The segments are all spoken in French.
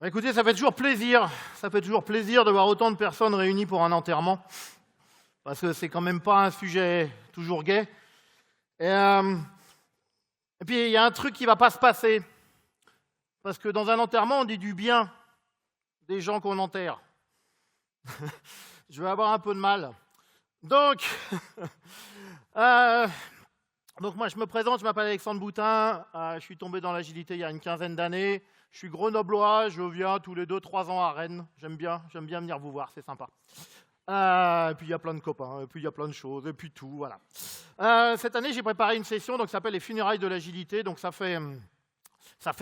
Écoutez, ça fait toujours plaisir. Ça fait toujours plaisir de voir autant de personnes réunies pour un enterrement, parce que c'est quand même pas un sujet toujours gai. Et puis, il y a un truc qui va pas se passer, parce que dans un enterrement, on dit du bien des gens qu'on enterre. Je vais avoir un peu de mal. Donc, moi, je me présente, je m'appelle Alexandre Boutin, je suis tombé dans l'agilité il y a une quinzaine d'années. Je suis grenoblois, je viens tous les 2-3 ans à Rennes. J'aime bien venir vous voir, c'est sympa. Et puis il y a plein de copains, et puis il y a plein de choses, et puis tout, voilà. Cette année, j'ai préparé une session donc, qui s'appelle les funérailles de l'agilité. Donc ça fait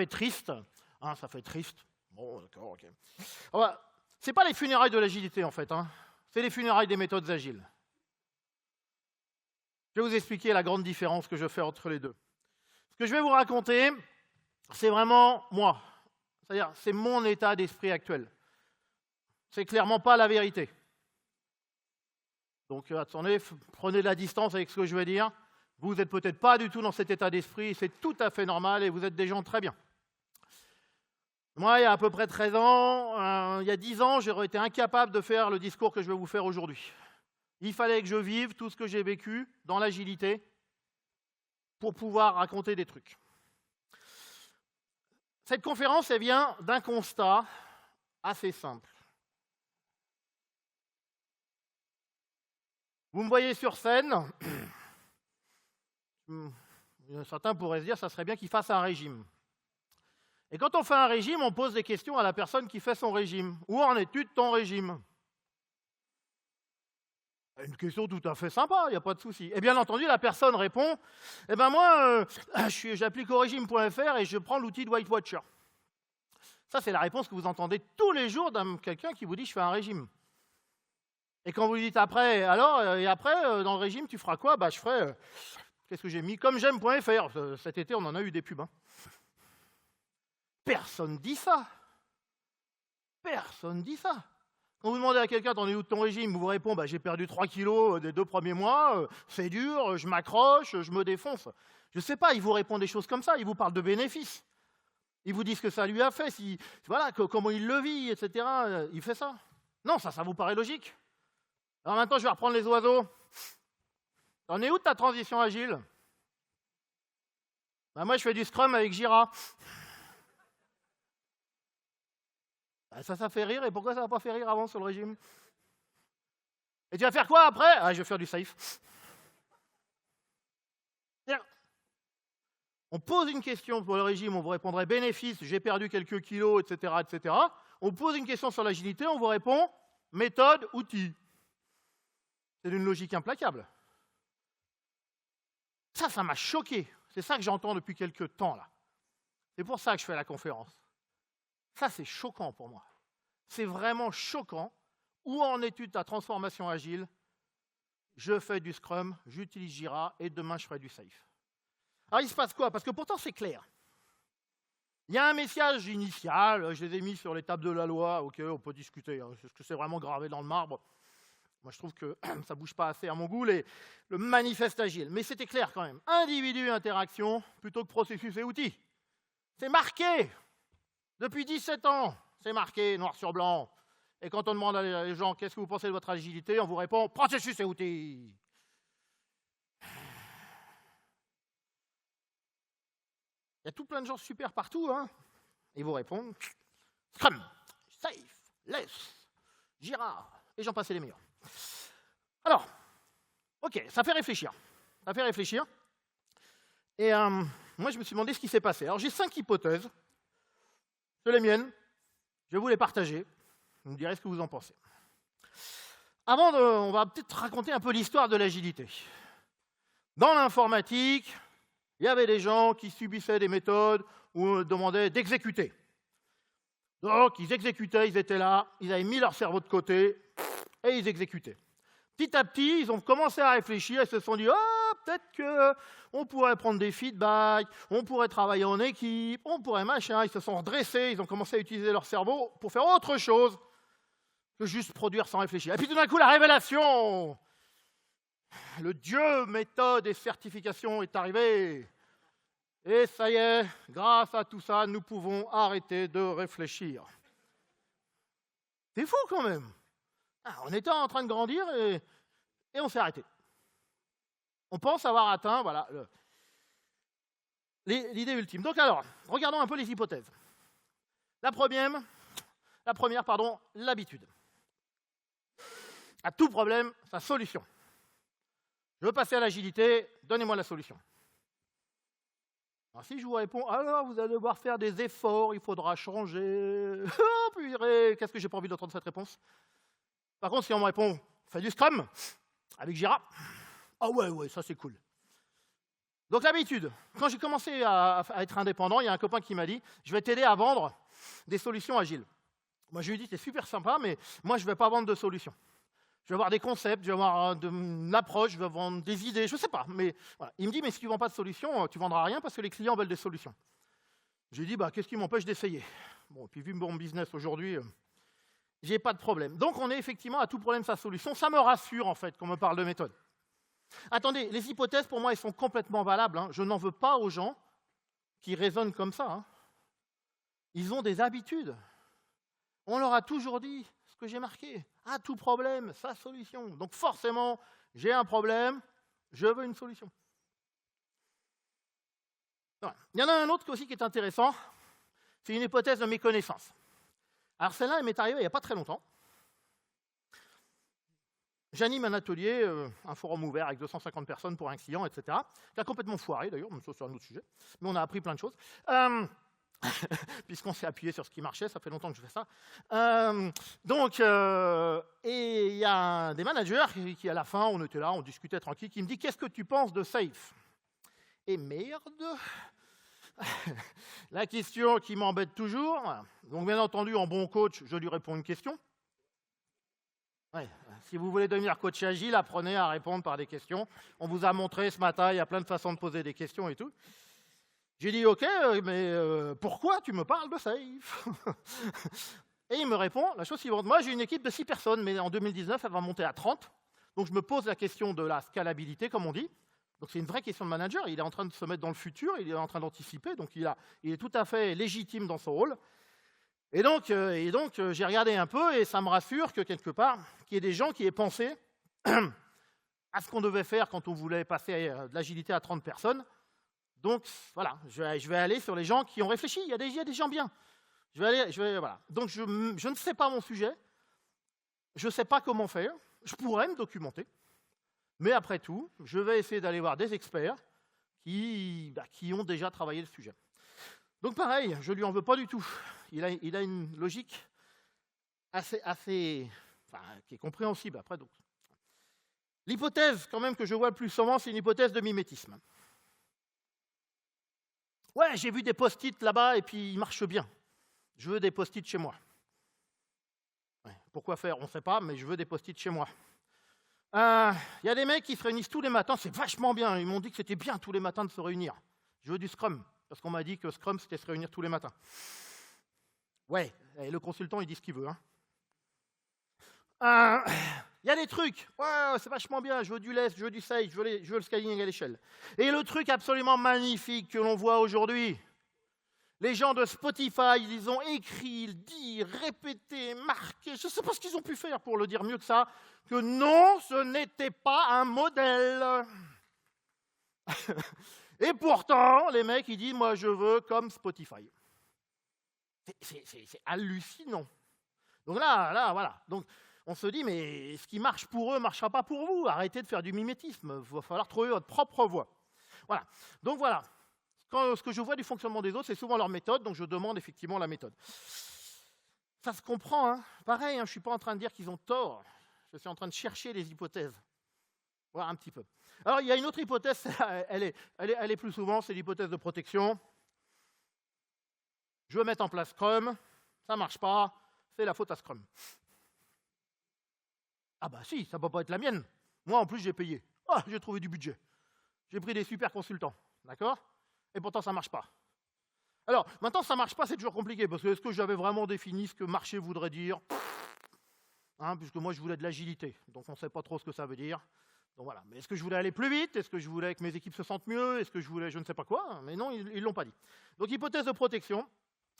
triste. Hein, ça fait triste. Bon, d'accord, ok. C'est pas les funérailles de l'agilité en fait, hein. C'est les funérailles des méthodes agiles. Je vais vous expliquer la grande différence que je fais entre les deux. Ce que je vais vous raconter, c'est vraiment moi. C'est-à-dire, c'est mon état d'esprit actuel. C'est clairement pas la vérité. Donc, attendez, prenez de la distance avec ce que je vais dire. Vous n'êtes peut-être pas du tout dans cet état d'esprit, c'est tout à fait normal et vous êtes des gens très bien. Moi, il y a à peu près 13 ans, il y a 10 ans, j'aurais été incapable de faire le discours que je vais vous faire aujourd'hui. Il fallait que je vive tout ce que j'ai vécu dans l'agilité pour pouvoir raconter des trucs. Cette conférence, elle vient d'un constat assez simple. Vous me voyez sur scène, certains pourraient se dire que ça serait bien qu'il fasse un régime. Et quand on fait un régime, on pose des questions à la personne qui fait son régime. Où en es-tu de ton régime ? Une question tout à fait sympa, il n'y a pas de souci. Et bien entendu, la personne répond, eh ben moi, j'applique au régime.fr et je prends l'outil de Weight Watcher. Ça, c'est la réponse que vous entendez tous les jours d'un quelqu'un qui vous dit « je fais un régime ». Et quand vous lui dites après, alors, et après, dans le régime, tu feras quoi ? Bah, je ferai, qu'est-ce que j'ai mis ? Comme j'aime.fr. Cet été, on en a eu des pubs. Hein. Personne dit ça. Personne dit ça. Quand vous demandez à quelqu'un, t'en es où de ton régime ? Vous répond, bah, j'ai perdu 3 kilos des 2 premiers mois, c'est dur, je m'accroche, je me défonce. Je ne sais pas, il vous répond des choses comme ça, il vous parle de bénéfices. Il vous dit ce que ça lui a fait, voilà, comment il le vit, etc. Il fait ça. Non, ça vous paraît logique. Alors maintenant, je vais reprendre les oiseaux. T'en es où de ta transition agile ? Ben, moi, je fais du Scrum avec Jira. Ben, ça fait rire, et pourquoi ça n'a pas fait rire avant sur le régime ? Et tu vas faire quoi après ? Je vais faire du safe. On pose une question pour le régime, on vous répondrait bénéfice, j'ai perdu quelques kilos, etc., etc. On pose une question sur l'agilité, on vous répond méthode, outil. C'est d'une logique implacable. Ça m'a choqué. C'est ça que j'entends depuis quelques temps, là. C'est pour ça que je fais la conférence. Ça, c'est choquant pour moi. C'est vraiment choquant. Où en es-tu de ta transformation agile ? Je fais du Scrum, j'utilise Jira, et demain, je ferai du Safe. Alors, il se passe quoi ? Parce que pourtant, c'est clair. Il y a un message initial, je les ai mis sur les tables de la loi, ok, on peut discuter, hein, est-ce que c'est vraiment gravé dans le marbre ? Moi, je trouve que ça ne bouge pas assez à mon goût, le manifeste agile. Mais c'était clair quand même. Individu, interaction, plutôt que processus et outils. C'est marqué. Depuis 17 ans, c'est marqué noir sur blanc. Et quand on demande à les gens, qu'est-ce que vous pensez de votre agilité ? On vous répond, processus et outils. Il y a tout plein de gens super partout, hein. Ils vous répondent, Scrum, Safe, Less, Jira, et j'en passe les meilleurs. Alors, ok, ça fait réfléchir. Et moi, je me suis demandé ce qui s'est passé. Alors, j'ai 5 hypothèses. C'est les miennes. Je vais vous les partager. Vous me direz ce que vous en pensez. On va peut-être raconter un peu l'histoire de l'agilité. Dans l'informatique, il y avait des gens qui subissaient des méthodes où on demandait d'exécuter. Donc, ils exécutaient, ils étaient là, ils avaient mis leur cerveau de côté et ils exécutaient. Petit à petit, ils ont commencé à réfléchir et se sont dit « peut-être qu'on pourrait prendre des feedbacks, on pourrait travailler en équipe, on pourrait machin ». Ils se sont redressés, ils ont commencé à utiliser leur cerveau pour faire autre chose que juste produire sans réfléchir. Et puis tout d'un coup, la révélation ! Le dieu méthode et certification est arrivé. Et ça y est, grâce à tout ça, nous pouvons arrêter de réfléchir. C'est fou quand même. Ah, on était en train de grandir et on s'est arrêté. On pense avoir atteint, voilà, l'idée ultime. Donc alors, regardons un peu les hypothèses. La première, l'habitude. À tout problème, sa solution. Je veux passer à l'agilité, donnez-moi la solution. Alors si je vous réponds, alors vous allez devoir faire des efforts, il faudra changer. Oh purée, qu'est-ce que j'ai pas envie d'entendre cette réponse. Par contre, si on me répond, fais du Scrum avec Jira, ah ouais, ça c'est cool. Donc l'habitude, quand j'ai commencé à être indépendant, il y a un copain qui m'a dit, je vais t'aider à vendre des solutions agiles. Moi je lui ai dit, c'est super sympa, mais moi je ne vais pas vendre de solutions. Je vais avoir des concepts, je vais avoir une approche, je vais vendre des idées, je ne sais pas. Mais voilà. Il me dit, mais si tu ne vends pas de solutions, tu ne vendras rien parce que les clients veulent des solutions. Je lui ai dit, qu'est-ce qui m'empêche d'essayer? Bon, puis vu mon business aujourd'hui, je n'ai pas de problème. Donc on est effectivement à tout problème sa solution. Ça me rassure en fait qu'on me parle de méthode. Attendez, les hypothèses pour moi elles sont complètement valables. Hein. Je n'en veux pas aux gens qui raisonnent comme ça. Hein. Ils ont des habitudes. On leur a toujours dit ce que j'ai marqué. À tout problème, sa solution. Donc forcément, j'ai un problème, je veux une solution. Voilà. Il y en a un autre aussi qui est intéressant. C'est une hypothèse de méconnaissance. Alors celle-là, elle m'est arrivée il n'y a pas très longtemps. J'anime un atelier, un forum ouvert avec 250 personnes pour un client, etc. Qui a complètement foiré d'ailleurs, mais ça c'est un autre sujet. Mais on a appris plein de choses. Puisqu'on s'est appuyé sur ce qui marchait, ça fait longtemps que je fais ça. Et il y a un des managers qui, à la fin, on était là, on discutait tranquille, qui me dit « Qu'est-ce que tu penses de Safe ?» Et merde, la question qui m'embête toujours. Donc bien entendu, en bon coach, je lui réponds une question. Ouais. Si vous voulez devenir coach agile, apprenez à répondre par des questions. On vous a montré ce matin, il y a plein de façons de poser des questions et tout. J'ai dit, ok, mais pourquoi tu me parles de Safe? Et il me répond la chose suivante. Moi, j'ai une équipe de 6 personnes, mais en 2019, elle va monter à 30. Donc, je me pose la question de la scalabilité, comme on dit. Donc, c'est une vraie question de manager. Il est en train de se mettre dans le futur, il est en train d'anticiper. Donc, il est tout à fait légitime dans son rôle. Et donc j'ai regardé un peu et ça me rassure que quelque part, qu'il y ait des gens qui aient pensé à ce qu'on devait faire quand on voulait passer de l'agilité à 30 personnes. Donc voilà, je vais aller sur les gens qui ont réfléchi. Il y a des gens bien. Voilà. Donc je ne sais pas mon sujet. Je ne sais pas comment faire. Je pourrais me documenter. Mais après tout, je vais essayer d'aller voir des experts qui ont déjà travaillé le sujet. Donc pareil, je ne lui en veux pas du tout. Il a une logique assez qui est compréhensible après. Donc. L'hypothèse quand même que je vois le plus souvent, c'est une hypothèse de mimétisme. Ouais, j'ai vu des post-it là-bas et puis ils marchent bien. Je veux des post-it chez moi. Ouais, pourquoi faire? On ne sait pas, mais je veux des post-it chez moi. Il y a des mecs qui se réunissent tous les matins, c'est vachement bien. Ils m'ont dit que c'était bien tous les matins de se réunir. Je veux du Scrum. Parce qu'on m'a dit que Scrum, c'était se réunir tous les matins. Ouais, et le consultant, il dit ce qu'il veut. Il y a des trucs. Ouais, c'est vachement bien. Je veux du less, je veux du safe, je veux le scaling à l'échelle. Et le truc absolument magnifique que l'on voit aujourd'hui, les gens de Spotify, ils ont écrit, dit, répété, marqué. Je ne sais pas ce qu'ils ont pu faire pour le dire mieux que ça, que non, ce n'était pas un modèle. Et pourtant, les mecs, ils disent, moi, je veux comme Spotify. C'est hallucinant. Donc là, voilà. Donc, on se dit, mais ce qui marche pour eux ne marchera pas pour vous. Arrêtez de faire du mimétisme. Il va falloir trouver votre propre voie. Voilà. Donc, voilà. Ce que je vois du fonctionnement des autres, c'est souvent leur méthode. Donc, je demande effectivement la méthode. Ça se comprend. Hein. Pareil, je ne suis pas en train de dire qu'ils ont tort. Je suis en train de chercher les hypothèses. Voilà un petit peu. Alors, il y a une autre hypothèse, elle est plus souvent, c'est l'hypothèse de protection. Je veux mettre en place Scrum, ça ne marche pas, c'est la faute à Scrum. Ah bah si, ça ne peut pas être la mienne. Moi, en plus, j'ai payé. Ah, j'ai trouvé du budget. J'ai pris des super consultants, d'accord? Et pourtant, ça ne marche pas. Alors, maintenant, ça ne marche pas, c'est toujours compliqué, parce que est-ce que j'avais vraiment défini ce que marcher voudrait dire? Puisque moi, je voulais de l'agilité, donc on ne sait pas trop ce que ça veut dire. Donc voilà. Mais est-ce que je voulais aller plus vite? Est-ce que je voulais que mes équipes se sentent mieux? Est-ce que je voulais je ne sais pas quoi? Mais non, ils ne l'ont pas dit. Donc hypothèse de protection.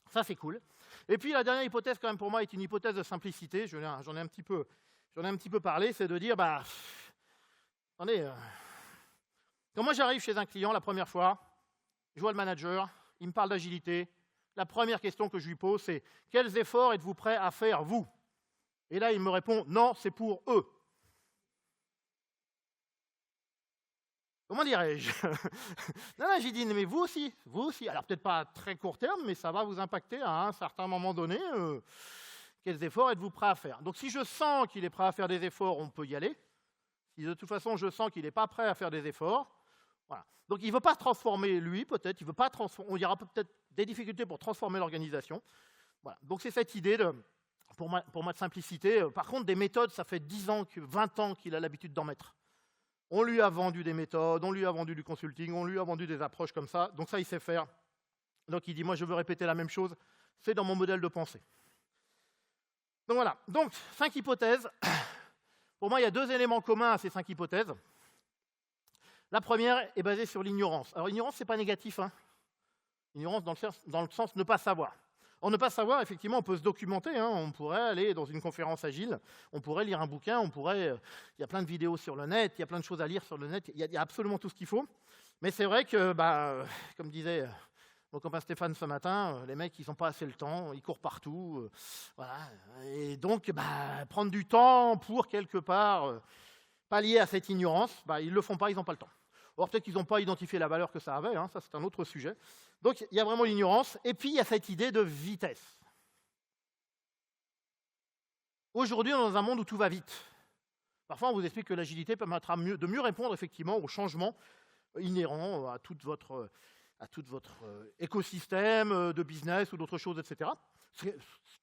Ça, c'est cool. Et puis, la dernière hypothèse, quand même, pour moi, est une hypothèse de simplicité. J'en ai un petit peu parlé, c'est de dire, attendez, quand moi j'arrive chez un client la première fois, je vois le manager, il me parle d'agilité. La première question que je lui pose, c'est « Quels efforts êtes-vous prêts à faire, vous ?» Et là, il me répond « Non, c'est pour eux. » Comment dirais-je? Non, j'ai dit « Mais vous aussi, vous aussi. » Alors peut-être pas à très court terme, mais ça va vous impacter à un certain moment donné. Quels efforts êtes-vous prêts à faire? Donc si je sens qu'il est prêt à faire des efforts, on peut y aller. Si de toute façon je sens qu'il n'est pas prêt à faire des efforts, voilà. Donc il ne veut pas se transformer lui, peut-être, il y aura peut-être des difficultés pour transformer l'organisation. Voilà. Donc c'est cette idée, pour moi, de simplicité. Par contre, des méthodes, ça fait 10 ans, 20 ans qu'il a l'habitude d'en mettre. On lui a vendu des méthodes, on lui a vendu du consulting, on lui a vendu des approches comme ça. Donc ça, il sait faire. Donc il dit, moi, je veux répéter la même chose. C'est dans mon modèle de pensée. Donc voilà. Donc, 5 hypothèses. Pour moi, il y a 2 éléments communs à ces 5 hypothèses. La première est basée sur l'ignorance. Alors, l'ignorance, ce n'est pas négatif. Hein. L'ignorance dans le sens ne pas savoir. En ne pas savoir, effectivement, on peut se documenter. Hein. On pourrait aller dans une conférence agile, on pourrait lire un bouquin, il y a plein de vidéos sur le net, il y a plein de choses à lire sur le net, il y a absolument tout ce qu'il faut. Mais c'est vrai que, comme disait mon copain Stéphane ce matin, les mecs, ils n'ont pas assez le temps, ils courent partout. Voilà. Et donc, prendre du temps pour, quelque part, pallier à cette ignorance, ils ne le font pas, ils n'ont pas le temps. Or, peut-être qu'ils n'ont pas identifié la valeur que ça avait, hein, ça c'est un autre sujet. Donc, il y a vraiment l'ignorance, et puis il y a cette idée de vitesse. Aujourd'hui, on est dans un monde où tout va vite. Parfois, on vous explique que l'agilité permettra de mieux répondre effectivement aux changements inhérents à tout votre écosystème de business ou d'autres choses, etc. Ce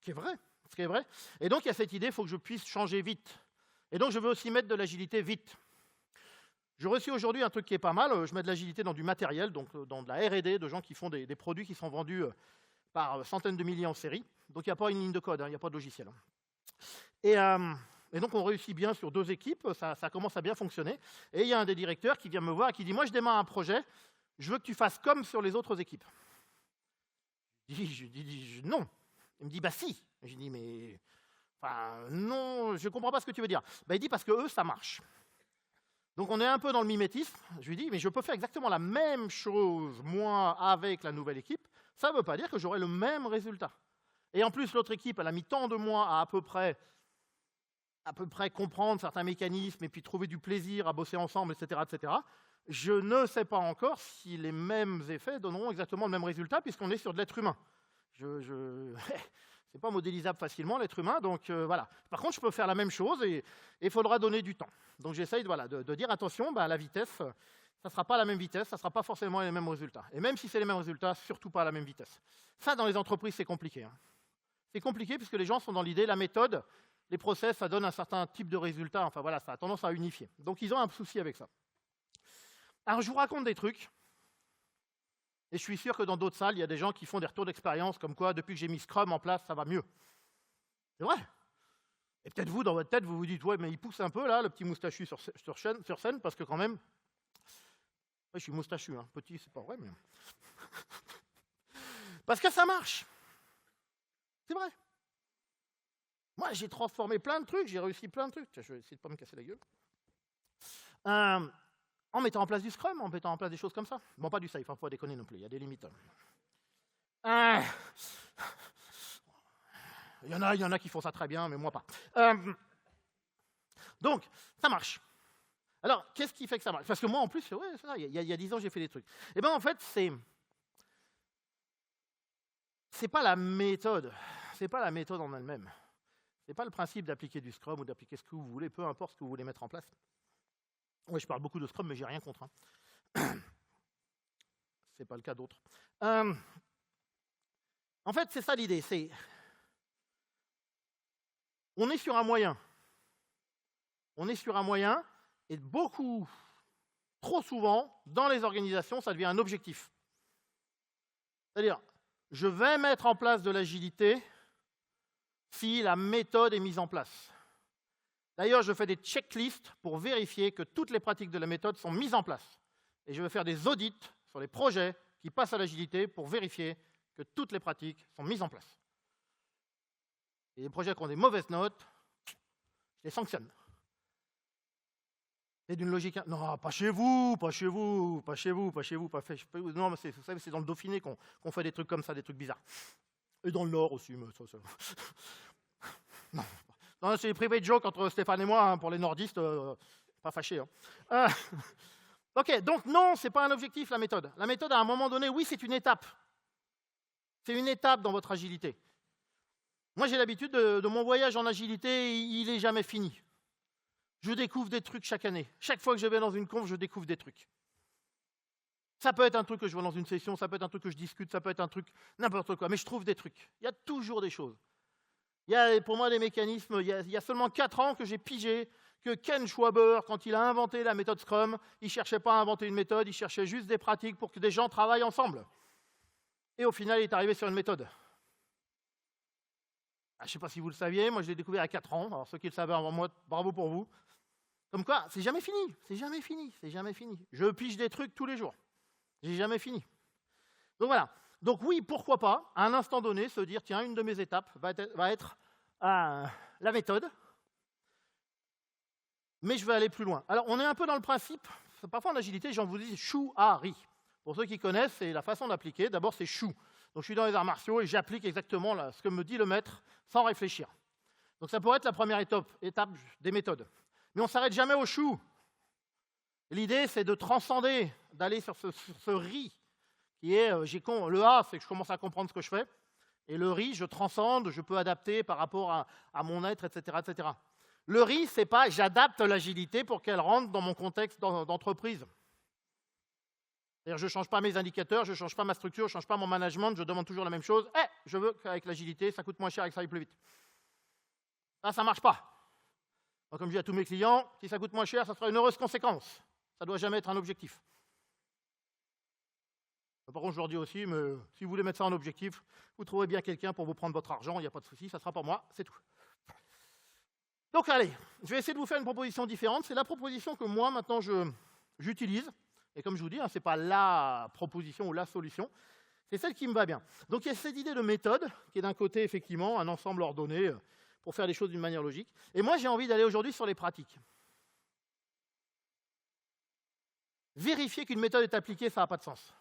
qui est vrai. Et donc, il y a cette idée, il faut que je puisse changer vite. Et donc, je veux aussi mettre de l'agilité vite. J'ai reçu aujourd'hui un truc qui est pas mal. Je mets de l'agilité dans du matériel, donc dans de la R&D, de gens qui font des produits qui sont vendus par centaines de milliers en série. Donc, il n'y a pas une ligne de code, il n'y a pas de logiciel. Et donc, on réussit bien sur 2 équipes, ça commence à bien fonctionner. Et il y a un des directeurs qui vient me voir et qui dit « Moi, je démarre un projet, je veux que tu fasses comme sur les autres équipes. » Je dis « Non. » Il me dit « Si. » Je dis « Mais non, je ne comprends pas ce que tu veux dire. » Il dit « Parce que eux, ça marche. » Donc, on est un peu dans le mimétisme. Je lui dis « Mais je peux faire exactement la même chose, moi, avec la nouvelle équipe. Ça ne veut pas dire que j'aurai le même résultat. Et en plus, l'autre équipe, elle a mis tant de mois à peu près comprendre certains mécanismes et puis trouver du plaisir à bosser ensemble, etc., etc. Je ne sais pas encore si les mêmes effets donneront exactement le même résultat puisqu'on est sur de l'être humain. C'est pas modélisable facilement, l'être humain, donc voilà. Par contre, je peux faire la même chose et il faudra donner du temps. Donc j'essaye de dire attention, la vitesse, ça ne sera pas la même vitesse, ça ne sera pas forcément les mêmes résultats. Et même si c'est les mêmes résultats, surtout pas à la même vitesse. Ça, dans les entreprises, c'est compliqué. Hein. C'est compliqué puisque les gens sont dans l'idée, la méthode, les process, ça donne un certain type de résultat. Enfin voilà, ça a tendance à unifier. Donc ils ont un souci avec ça. Alors je vous raconte des trucs. Et je suis sûr que dans d'autres salles, il y a des gens qui font des retours d'expérience comme quoi, depuis que j'ai mis Scrum en place, ça va mieux. C'est vrai. Et peut-être vous, dans votre tête, vous vous dites, ouais, mais il pousse un peu, là, le petit moustachu sur scène, parce que quand même, je suis moustachu, hein. Petit, c'est pas vrai, mais... parce que ça marche. C'est vrai. Moi, j'ai transformé plein de trucs, j'ai réussi plein de trucs. Je vais essayer de ne pas me casser la gueule. En mettant en place du Scrum, en mettant en place des choses comme ça. Bon, pas du safe, il ne faut pas déconner non plus, il y a des limites. Il y en a qui font ça très bien, mais moi pas. Donc, ça marche. Alors, qu'est-ce qui fait que ça marche? Parce que moi, en plus, ouais, c'est ça, il y a 10 ans, j'ai fait des trucs. Et bien, en fait, c'est pas la méthode. C'est pas la méthode en elle-même. C'est pas le principe d'appliquer du Scrum ou d'appliquer ce que vous voulez, peu importe ce que vous voulez mettre en place. Oui, je parle beaucoup de Scrum, mais j'ai rien contre. Hein. C'est pas le cas d'autres. En fait, c'est ça l'idée. On est sur un moyen. On est sur un moyen, et trop souvent, dans les organisations, ça devient un objectif. C'est-à-dire, je vais mettre en place de l'agilité si la méthode est mise en place. D'ailleurs, je fais des checklists pour vérifier que toutes les pratiques de la méthode sont mises en place. Et je vais faire des audits sur les projets qui passent à l'agilité pour vérifier que toutes les pratiques sont mises en place. Et les projets qui ont des mauvaises notes, je les sanctionne. C'est d'une logique... Non, pas chez vous, pas chez vous, pas chez vous, pas chez vous, pas chez vous. Non, mais vous savez, c'est dans le Dauphiné qu'on fait des trucs comme ça, des trucs bizarres. Et dans le Nord aussi, mais ça... Non, non c'est les private jokes entre Stéphane et moi, hein, pour les nordistes, pas fâchés. Hein. Ok, donc non, ce n'est pas un objectif, la méthode. La méthode, à un moment donné, oui, c'est une étape. C'est une étape dans votre agilité. Moi, j'ai l'habitude de mon voyage en agilité, il n'est jamais fini. Je découvre des trucs chaque année. Chaque fois que je vais dans une conf, je découvre des trucs. Ça peut être un truc que je vois dans une session, ça peut être un truc que je discute, ça peut être un truc, n'importe quoi, mais je trouve des trucs. Il y a toujours des choses. Il y a pour moi des mécanismes, il y a seulement 4 ans que j'ai pigé que Ken Schwaber, quand il a inventé la méthode Scrum, il ne cherchait pas à inventer une méthode, il cherchait juste des pratiques pour que des gens travaillent ensemble. Et au final, il est arrivé sur une méthode. Je ne sais pas si vous le saviez, moi je l'ai découvert à 4 ans, alors ceux qui le savaient avant moi, bravo pour vous. Comme quoi, c'est jamais fini, c'est jamais fini, c'est jamais fini. Je pige des trucs tous les jours, j'ai jamais fini. Donc voilà, donc oui, pourquoi pas, à un instant donné, se dire, tiens, une de mes étapes va être la méthode, mais je vais aller plus loin. Alors, on est un peu dans le principe, parfois en agilité, j'en vous dis chou-a-ri. Pour ceux qui connaissent, c'est la façon d'appliquer. D'abord, c'est chou. Donc, je suis dans les arts martiaux et j'applique exactement là, ce que me dit le maître sans réfléchir. Donc, ça pourrait être la première étape des méthodes. Mais on ne s'arrête jamais au chou. L'idée, c'est de transcender, d'aller sur ce ri, qui est, le A, c'est que je commence à comprendre ce que je fais, et le ri, je transcende, je peux adapter par rapport à mon être, etc., etc. Le RI, c'est pas j'adapte l'agilité pour qu'elle rentre dans mon contexte d'entreprise. C'est-à-dire, je ne change pas mes indicateurs, je ne change pas ma structure, je ne change pas mon management, je demande toujours la même chose. Je veux qu'avec l'agilité, ça coûte moins cher et que ça aille plus vite. Ça ne marche pas. Donc, comme je dis à tous mes clients, si ça coûte moins cher, ça sera une heureuse conséquence. Ça ne doit jamais être un objectif. Par contre, je leur dis aussi, mais si vous voulez mettre ça en objectif, vous trouverez bien quelqu'un pour vous prendre votre argent, il n'y a pas de souci, ça ne sera pas moi, c'est tout. Donc allez, je vais essayer de vous faire une proposition différente. C'est la proposition que moi, maintenant, j'utilise. Et comme je vous dis, ce n'est pas la proposition ou la solution, c'est celle qui me va bien. Donc il y a cette idée de méthode, qui est d'un côté, effectivement, un ensemble ordonné pour faire les choses d'une manière logique. Et moi, j'ai envie d'aller aujourd'hui sur les pratiques. Vérifier qu'une méthode est appliquée, ça n'a pas de sens.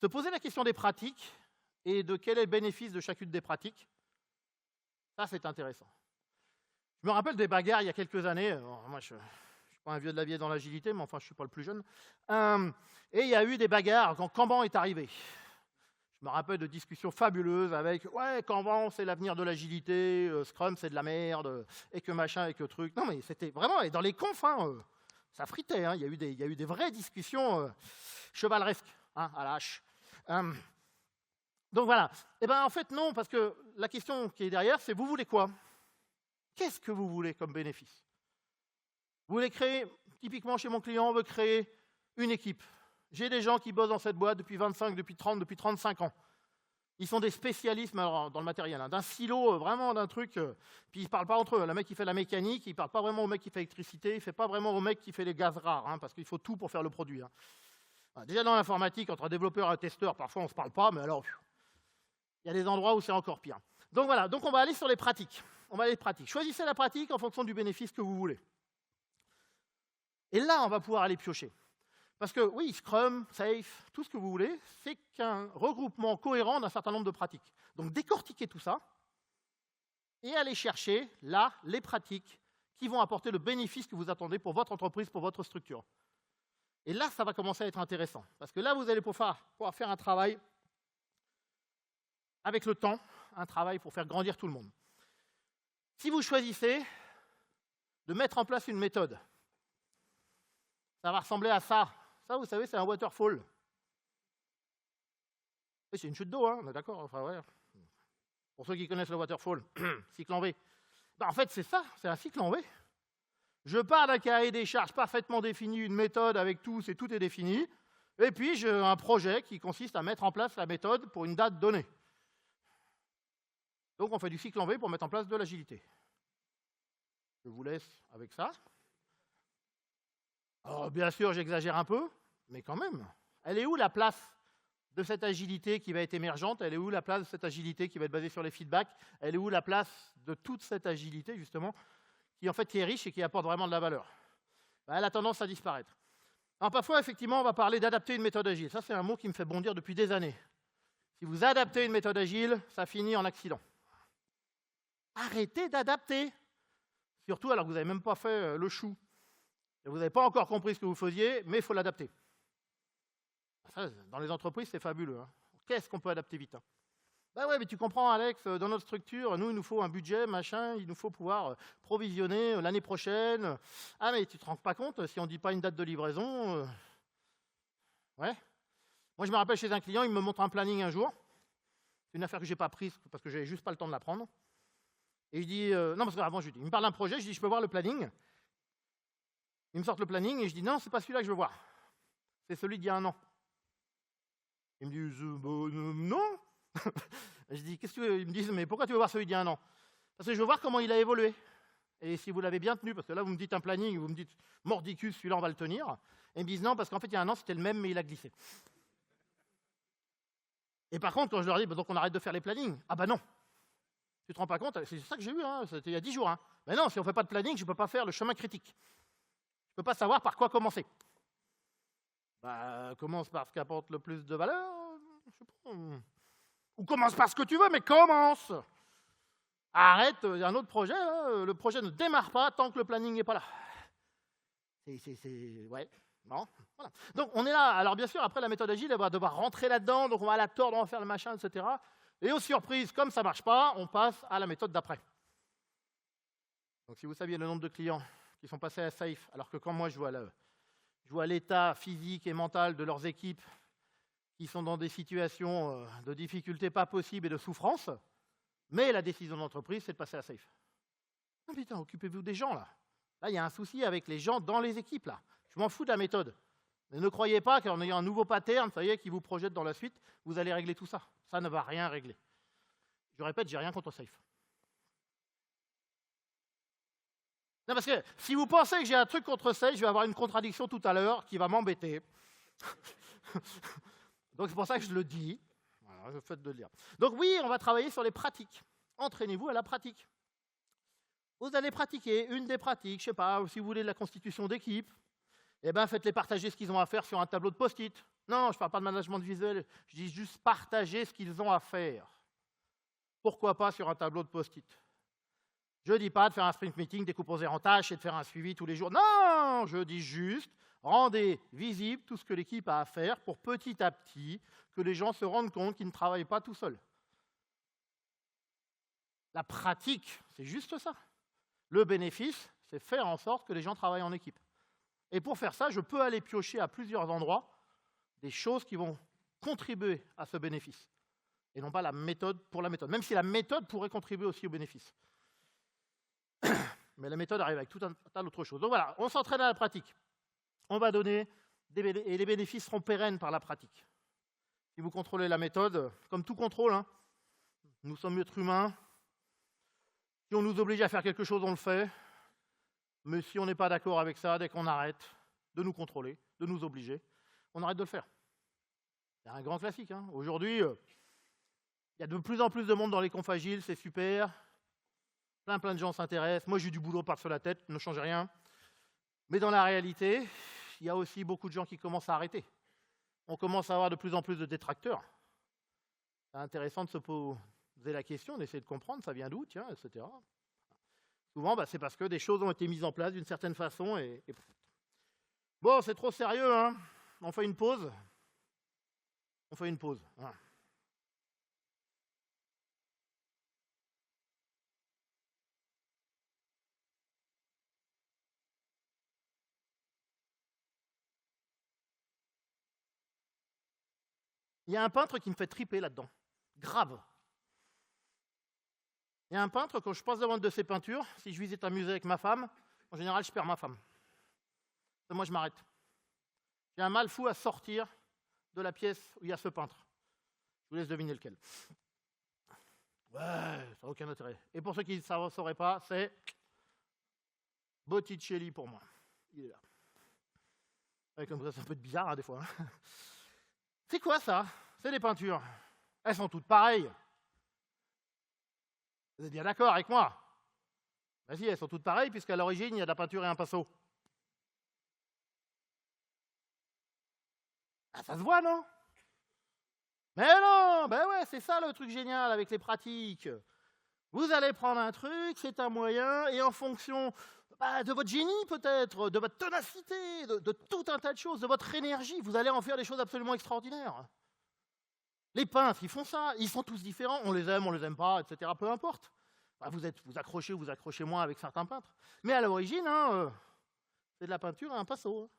Se poser la question des pratiques et de quel est le bénéfice de chacune des pratiques, ça, c'est intéressant. Je me rappelle des bagarres il y a quelques années. Moi, je ne suis pas un vieux de la vieille dans l'agilité, mais enfin, je ne suis pas le plus jeune. Et il y a eu des bagarres quand Kanban est arrivé. Je me rappelle de discussions fabuleuses avec « Ouais, Kanban, c'est l'avenir de l'agilité, Scrum, c'est de la merde, et que machin, et que truc. » Non, mais c'était vraiment... Et dans les confs, ça fritait. Il y a eu des vraies discussions chevaleresques, à la hache. Donc voilà. Eh bien, en fait, non, parce que la question qui est derrière, c'est « Vous voulez quoi ?» Qu'est-ce que vous voulez comme bénéfice? Vous voulez créer, typiquement chez mon client, on veut créer une équipe. J'ai des gens qui bossent dans cette boîte depuis 25, depuis 30, depuis 35 ans. Ils sont des spécialistes alors, dans le matériel, d'un silo, vraiment d'un truc. Puis ils ne parlent pas entre eux. Le mec qui fait la mécanique, il ne parle pas vraiment au mec qui fait l'électricité, il ne fait pas vraiment au mec qui fait les gaz rares, parce qu'il faut tout pour faire le produit. Déjà dans l'informatique, entre un développeur et un testeur, parfois on ne se parle pas, mais alors, il y a des endroits où c'est encore pire. Donc voilà, donc on va aller sur les pratiques. Choisissez la pratique en fonction du bénéfice que vous voulez. Et là, on va pouvoir aller piocher. Parce que oui, Scrum, Safe, tout ce que vous voulez, c'est qu'un regroupement cohérent d'un certain nombre de pratiques. Donc décortiquez tout ça et allez chercher, là, les pratiques qui vont apporter le bénéfice que vous attendez pour votre entreprise, pour votre structure. Et là, ça va commencer à être intéressant. Parce que là, vous allez pouvoir faire un travail avec le temps, un travail pour faire grandir tout le monde. Si vous choisissez de mettre en place une méthode, ça va ressembler à ça. Ça, vous savez, c'est un waterfall. Oui, c'est une chute d'eau, on est d'accord. Enfin, ouais. Pour ceux qui connaissent le waterfall, cycle en V. En fait, c'est ça, c'est un cycle en V. Je pars d'un cahier des charges parfaitement défini, une méthode avec tout est défini. Et puis, j'ai un projet qui consiste à mettre en place la méthode pour une date donnée. Donc, on fait du cycle en V pour mettre en place de l'agilité. Je vous laisse avec ça. Alors, bien sûr, j'exagère un peu, mais quand même. Elle est où la place de cette agilité qui va être émergente? Elle est où la place de cette agilité qui va être basée sur les feedbacks? Elle est où la place de toute cette agilité, justement, qui en fait qui est riche et qui apporte vraiment de la valeur? Elle a tendance à disparaître. Alors parfois, effectivement, on va parler d'adapter une méthode agile. Ça, c'est un mot qui me fait bondir depuis des années. Si vous adaptez une méthode agile, ça finit en accident. Arrêtez d'adapter. Surtout alors que vous n'avez même pas fait le chou. Et vous n'avez pas encore compris ce que vous faisiez, mais il faut l'adapter. Ça, dans les entreprises, c'est fabuleux. Hein. Qu'est-ce qu'on peut adapter vite? Ben ouais, mais tu comprends, Alex, dans notre structure, nous, il nous faut un budget, machin, il nous faut pouvoir provisionner l'année prochaine. Ah, mais tu te rends pas compte, si on ne dit pas une date de livraison... Ouais. Moi, je me rappelle chez un client, il me montre un planning un jour. C'est une affaire que je n'ai pas prise parce que je n'avais juste pas le temps de la prendre. Et je dis... non, parce qu'avant, il me parle d'un projet, je dis, je peux voir le planning. Il me sort le planning et je dis, non, c'est pas celui-là que je veux voir. C'est celui d'il y a un an. Il me dit, non. Je dis, qu'est-ce que tu veux? Ils me disent, mais pourquoi tu veux voir celui d'il y a un an? Parce que je veux voir comment il a évolué. Et si vous l'avez bien tenu, parce que là, vous me dites un planning, vous me dites, mordicus, celui-là, on va le tenir. Et ils me disent, non, parce qu'en fait, il y a un an, c'était le même, mais il a glissé. Et par contre, quand je leur dis, donc on arrête de faire les plannings. Ah bah non. Tu te rends pas compte? C'est ça que j'ai eu, hein. C'était il y a 10 jours. Hein. Mais non, si on ne fait pas de planning, je ne peux pas faire le chemin critique. Je ne peux pas savoir par quoi commencer. Bah, commence par ce qui apporte le plus de valeur. Je sais pas. Ou commence par ce que tu veux, mais commence. Arrête, il y a un autre projet. Hein. Le projet ne démarre pas tant que le planning n'est pas là. Ouais. Non. Voilà. Donc, on est là. Alors, bien sûr, après, la méthode agile, elle va devoir rentrer là-dedans. Donc, on va la tordre, on va faire le machin, etc. Et aux surprises, comme ça ne marche pas, on passe à la méthode d'après. Donc, si vous saviez le nombre de clients qui sont passés à Safe, alors que quand moi, je vois l'état physique et mental de leurs équipes qui sont dans des situations de difficultés pas possibles et de souffrance, mais la décision de l'entreprise, c'est de passer à Safe. Non, putain, occupez-vous des gens, là. Là, il y a un souci avec les gens dans les équipes, là. Je m'en fous de la méthode. Mais ne croyez pas qu'en ayant un nouveau pattern, ça y est, qui vous projette dans la suite, vous allez régler tout ça. Ça ne va rien régler. Je répète, j'ai rien contre Safe. Non, parce que si vous pensez que j'ai un truc contre Safe, je vais avoir une contradiction tout à l'heure qui va m'embêter. Donc c'est pour ça que je le dis. Voilà, le fait de le dire. Donc oui, on va travailler sur les pratiques. Entraînez-vous à la pratique. Vous allez pratiquer une des pratiques, je ne sais pas, si vous voulez de la constitution d'équipe, eh bien faites-les partager ce qu'ils ont à faire sur un tableau de post-it. Non, je ne parle pas de management visuel, je dis juste partager ce qu'ils ont à faire. Pourquoi pas sur un tableau de post-it? Je ne dis pas de faire un sprint meeting décomposé en tâches et de faire un suivi tous les jours. Non, je dis juste, rendez visible tout ce que l'équipe a à faire pour petit à petit que les gens se rendent compte qu'ils ne travaillent pas tout seuls. La pratique, c'est juste ça. Le bénéfice, c'est faire en sorte que les gens travaillent en équipe. Et pour faire ça, je peux aller piocher à plusieurs endroits des choses qui vont contribuer à ce bénéfice. Et non pas la méthode pour la méthode. Même si la méthode pourrait contribuer aussi au bénéfice. Mais la méthode arrive avec tout un tas d'autres choses. Donc voilà, on s'entraîne à la pratique. On va donner, et les bénéfices seront pérennes par la pratique. Si vous contrôlez la méthode, comme tout contrôle, hein, nous sommes êtres humains. Si on nous oblige à faire quelque chose, on le fait. Mais si on n'est pas d'accord avec ça, dès qu'on arrête de nous contrôler, de nous obliger, on arrête de le faire. C'est un grand classique. Hein. Aujourd'hui, il y a de plus en plus de monde dans les confs agiles, c'est super. Plein de gens s'intéressent. Moi, j'ai du boulot par-dessus la tête, ne changez rien. Mais dans la réalité, il y a aussi beaucoup de gens qui commencent à arrêter. On commence à avoir de plus en plus de détracteurs. C'est intéressant de se poser la question, d'essayer de comprendre, ça vient d'où, tiens, etc. Souvent, c'est parce que des choses ont été mises en place d'une certaine façon. Bon, c'est trop sérieux, hein. On fait une pause. Voilà. Il y a un peintre qui me fait triper là-dedans. Grave. Il y a un peintre, quand je passe devant une de ses peintures, si je visite un musée avec ma femme, en général, je perds ma femme. Et moi, je m'arrête. J'ai un mal fou à sortir de la pièce où il y a ce peintre. Je vous laisse deviner lequel. Ouais, ça n'a aucun intérêt. Et pour ceux qui ne sauraient pas, c'est Botticelli pour moi. Il est là. Ouais, comme ça, c'est un peu bizarre, hein, des fois. C'est quoi ça? c'est des peintures. Elles sont toutes pareilles. Vous êtes bien d'accord avec moi? Vas-y, elles sont toutes pareilles, puisqu'à l'origine, il y a de la peinture et un pinceau. Ah, ça se voit, non? Mais non, ben ouais, c'est ça le truc génial avec les pratiques. Vous allez prendre un truc, c'est un moyen, et en fonction de votre génie peut-être, de votre ténacité, de tout un tas de choses, de votre énergie, vous allez en faire des choses absolument extraordinaires. Les peintres, ils font ça, ils sont tous différents, on les aime pas, etc., peu importe. Vous accrochez ou vous accrochez moins avec certains peintres. Mais à l'origine, c'est de la peinture et un pinceau.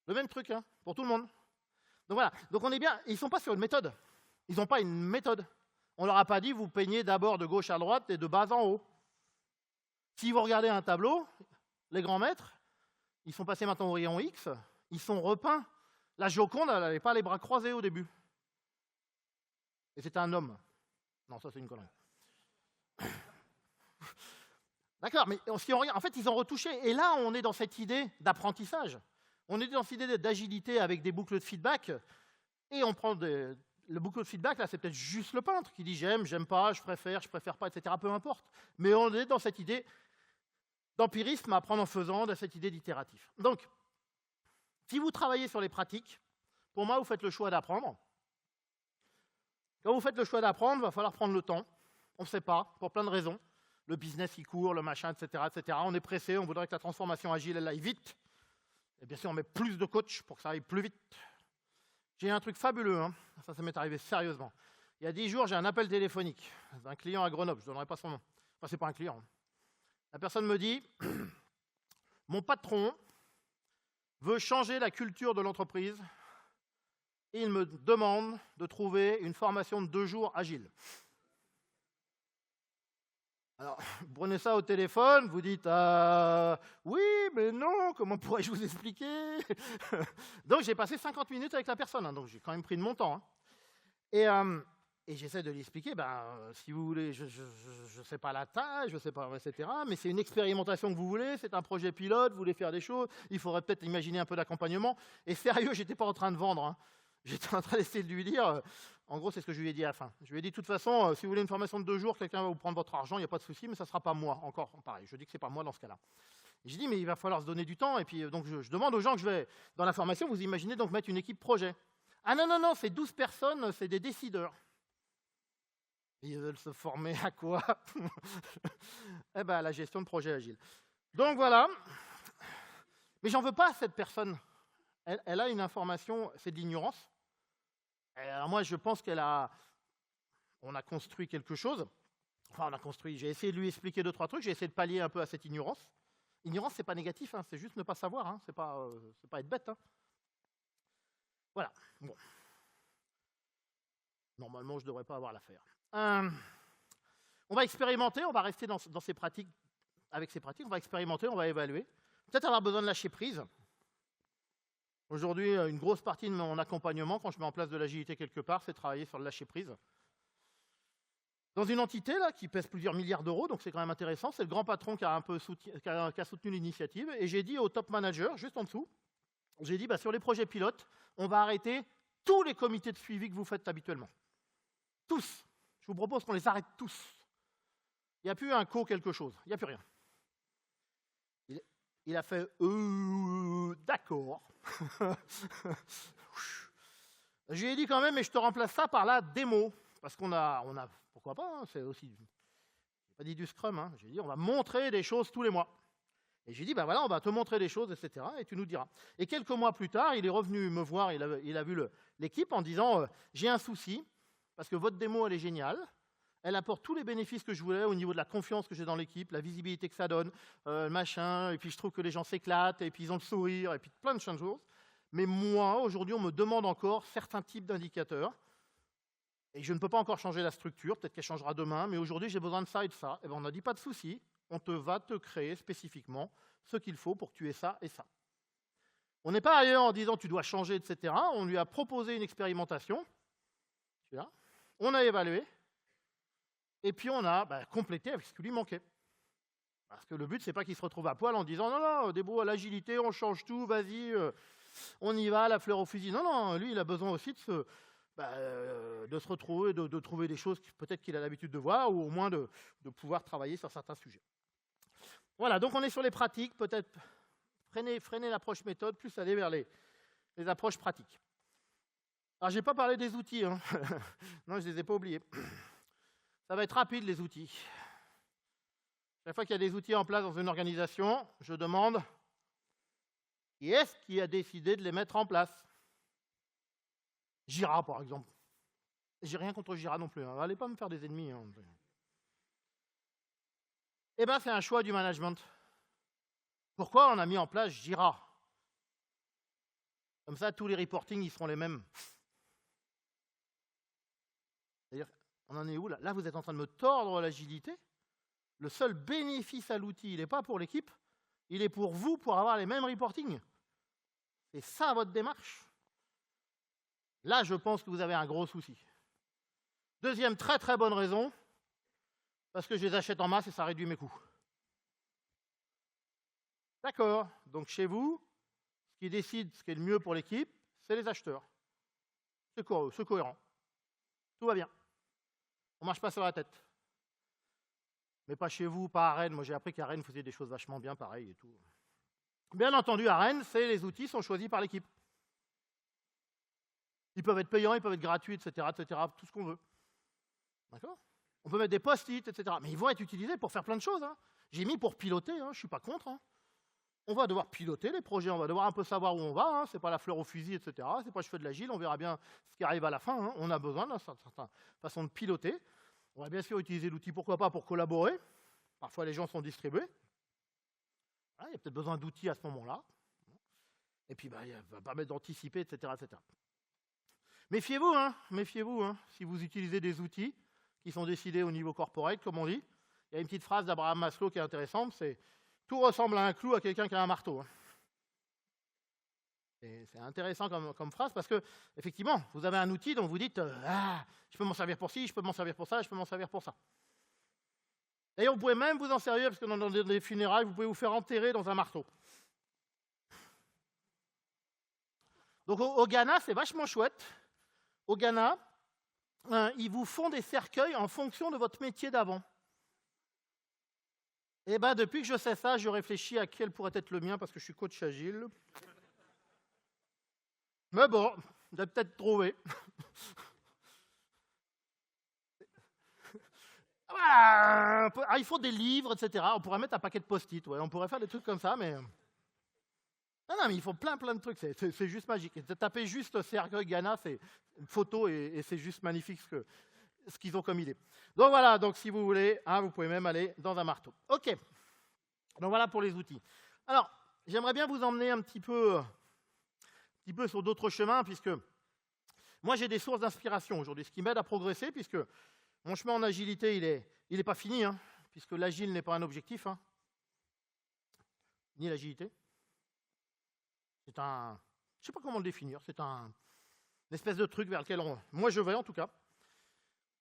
Le même truc, pour tout le monde. Donc voilà, donc on est bien, ils ne sont pas sur une méthode. Ils n'ont pas une méthode. On ne leur a pas dit, vous peignez d'abord de gauche à droite et de bas en haut. Si vous regardez un tableau, les grands maîtres, ils sont passés maintenant au rayon X, ils sont repeints. La Joconde, elle n'avait pas les bras croisés au début. Et c'était un homme. Non, ça c'est une connerie. D'accord, mais en fait, ils ont retouché. Et là, on est dans cette idée d'apprentissage. On est dans cette idée d'agilité avec des boucles de feedback. Et on prend le boucle de feedback, là, c'est peut-être juste le peintre qui dit j'aime pas, je préfère pas, etc. Peu importe. Mais on est dans cette idée d'empirisme, apprendre en faisant, dans cette idée d'itératif. Donc, si vous travaillez sur les pratiques, pour moi, vous faites le choix d'apprendre. Quand vous faites le choix d'apprendre, il va falloir prendre le temps. On ne sait pas, pour plein de raisons. Le business qui court, le machin, etc., etc. On est pressé, on voudrait que la transformation agile, elle aille vite. Et bien sûr, on met plus de coachs pour que ça aille plus vite. J'ai un truc fabuleux, ça m'est arrivé sérieusement. Il y a 10 jours, j'ai un appel téléphonique d'un client à Grenoble, je ne donnerai pas son nom. Enfin, ce n'est pas un client. La personne me dit, mon patron veut changer la culture de l'entreprise et il me demande de trouver une formation de 2 jours agile. Alors, vous prenez ça au téléphone, vous dites oui, mais non, comment pourrais-je vous expliquer? Donc, j'ai passé 50 minutes avec la personne, donc j'ai quand même pris de mon temps. Et j'essaie de lui expliquer, si vous voulez, je ne sais pas la taille, je ne sais pas, etc., mais c'est une expérimentation que vous voulez, c'est un projet pilote, vous voulez faire des choses, il faudrait peut-être imaginer un peu d'accompagnement. Et sérieux, je n'étais pas en train de vendre, J'étais en train d'essayer de lui dire, en gros, c'est ce que je lui ai dit à la fin. Je lui ai dit, de toute façon, si vous voulez une formation de 2 jours, quelqu'un va vous prendre votre argent, il n'y a pas de souci, mais ça ne sera pas moi, encore pareil. Je dis que ce n'est pas moi dans ce cas-là. J'ai dit, mais il va falloir se donner du temps. Et puis, donc, je demande aux gens que je vais, dans la formation, vous imaginez donc mettre une équipe projet. Ah non, c'est 12 personnes, c'est des décideurs. Ils veulent se former à quoi? Eh bien, à la gestion de projet agile. Donc, voilà. Mais j'en veux pas à cette personne. Elle a une information, c'est de l'ignorance. Alors moi, je pense on a construit quelque chose. Enfin, j'ai essayé de lui expliquer 2-3 trucs, j'ai essayé de pallier un peu à cette ignorance. Ignorance, c'est pas négatif, c'est juste ne pas savoir, c'est pas être bête. Voilà. Bon. Normalement, je ne devrais pas avoir l'affaire. On va expérimenter, on va rester dans ces pratiques, avec ces pratiques, on va expérimenter, on va évaluer. Peut-être avoir besoin de lâcher prise. Aujourd'hui, une grosse partie de mon accompagnement, quand je mets en place de l'agilité quelque part, c'est travailler sur le lâcher-prise. Dans une entité là, qui pèse plusieurs milliards d'euros, donc c'est quand même intéressant, c'est le grand patron qui a soutenu l'initiative, et j'ai dit au top manager, juste en dessous, j'ai dit, sur les projets pilotes, on va arrêter tous les comités de suivi que vous faites habituellement. Tous. Je vous propose qu'on les arrête tous. Il n'y a plus un quelque chose, il n'y a plus rien. Il a fait d'accord. Je lui ai dit quand même, mais je te remplace ça par la démo. Parce qu'on a pourquoi pas, c'est aussi, j'ai pas dit du Scrum, j'ai dit on va montrer des choses tous les mois. Et j'ai dit, voilà, on va te montrer des choses, etc. Et tu nous diras. Et quelques mois plus tard, il est revenu me voir, il a vu l'équipe en disant, j'ai un souci, parce que votre démo, elle est géniale. Elle apporte tous les bénéfices que je voulais au niveau de la confiance que j'ai dans l'équipe, la visibilité que ça donne, machin, et puis je trouve que les gens s'éclatent, et puis ils ont le sourire, et puis plein de choses. Mais moi, aujourd'hui, on me demande encore certains types d'indicateurs, et je ne peux pas encore changer la structure, peut-être qu'elle changera demain, mais aujourd'hui, j'ai besoin de ça et de ça. Et on n'a dit pas de souci, on va te créer spécifiquement ce qu'il faut pour que tu aies ça et ça. On n'est pas ailleurs en disant tu dois changer, etc. On lui a proposé une expérimentation, on a évalué, et puis on a complété avec ce qui lui manquait. Parce que le but, c'est pas qu'il se retrouve à poil en disant non, débrouille à l'agilité, on change tout, vas-y, on y va, la fleur au fusil. Non, lui, il a besoin aussi de se retrouver, de trouver des choses peut-être qu'il a l'habitude de voir, ou au moins de pouvoir travailler sur certains sujets. Voilà, donc on est sur les pratiques, peut-être freiner l'approche méthode, plus aller vers les approches pratiques. Alors, je n'ai pas parlé des outils, hein. Non, je ne les ai pas oubliés. Ça va être rapide, les outils. Chaque fois qu'il y a des outils en place dans une organisation, je demande qui est-ce qui a décidé de les mettre en place. Jira, par exemple. J'ai rien contre Jira non plus, hein. Allez pas me faire des ennemis, hein. Eh bien, c'est un choix du management. Pourquoi on a mis en place Jira? Comme ça, tous les reportings, ils seront les mêmes. C'est-à-dire, on en est où là? Là, vous êtes en train de me tordre l'agilité. Le seul bénéfice à l'outil, il n'est pas pour l'équipe, il est pour vous, pour avoir les mêmes reportings. C'est ça votre démarche. Là, je pense que vous avez un gros souci. Deuxième très très bonne raison, parce que je les achète en masse et ça réduit mes coûts. D'accord, donc chez vous, ce qui décide ce qui est le mieux pour l'équipe, c'est les acheteurs. C'est cohérent. Tout va bien. On ne marche pas sur la tête. Mais pas chez vous, pas à Rennes. Moi, j'ai appris qu'à Rennes, vous faisiez des choses vachement bien, pareil et tout. Bien entendu, à Rennes, les outils sont choisis par l'équipe. Ils peuvent être payants, ils peuvent être gratuits, etc., tout ce qu'on veut. D'accord? On peut mettre des post-it, etc. Mais ils vont être utilisés pour faire plein de choses, hein. J'ai mis pour piloter, hein, je ne suis pas contre, hein. On va devoir piloter les projets, on va devoir un peu savoir où on va, hein. Ce n'est pas la fleur au fusil, etc. Ce n'est pas je fais de l'agile, on verra bien ce qui arrive à la fin, hein. On a besoin d'une certaine façon de piloter. On va bien sûr utiliser l'outil, pourquoi pas, pour collaborer. Parfois, les gens sont distribués. Il y a peut-être besoin d'outils à ce moment-là. Et puis, il va permettre d'anticiper, etc., etc. Méfiez-vous, hein, si vous utilisez des outils qui sont décidés au niveau corporate, comme on dit. Il y a une petite phrase d'Abraham Maslow qui est intéressante, c'est « Tout ressemble à un clou à quelqu'un qui a un marteau ». C'est intéressant comme phrase parce que, effectivement, vous avez un outil dont vous dites je peux m'en servir pour ci, je peux m'en servir pour ça, je peux m'en servir pour ça. D'ailleurs, vous pouvez même vous en servir parce que dans des funérailles, vous pouvez vous faire enterrer dans un marteau. Donc au Ghana, c'est vachement chouette. Au Ghana, ils vous font des cercueils en fonction de votre métier d'avant. Et depuis que je sais ça, je réfléchis à quel pourrait être le mien parce que je suis coach agile. Mais bon, vous avez peut-être trouvé. Il faut des livres, etc. On pourrait mettre un paquet de post-it, on pourrait faire des trucs comme ça, mais... Non, mais il faut plein de trucs, c'est juste magique. Tapez juste cercueil Ghana, c'est une photo et c'est juste magnifique ce qu'ils ont comme idée. Donc voilà, donc si vous voulez, vous pouvez même aller dans un marteau. Ok, donc voilà pour les outils. Alors, j'aimerais bien vous emmener un petit peu sur d'autres chemins, puisque moi j'ai des sources d'inspiration aujourd'hui, ce qui m'aide à progresser, puisque mon chemin en agilité, il est pas fini, hein, puisque l'agile n'est pas un objectif, hein, ni l'agilité. C'est un, je ne sais pas comment le définir, c'est une espèce de truc vers lequel moi je vais en tout cas.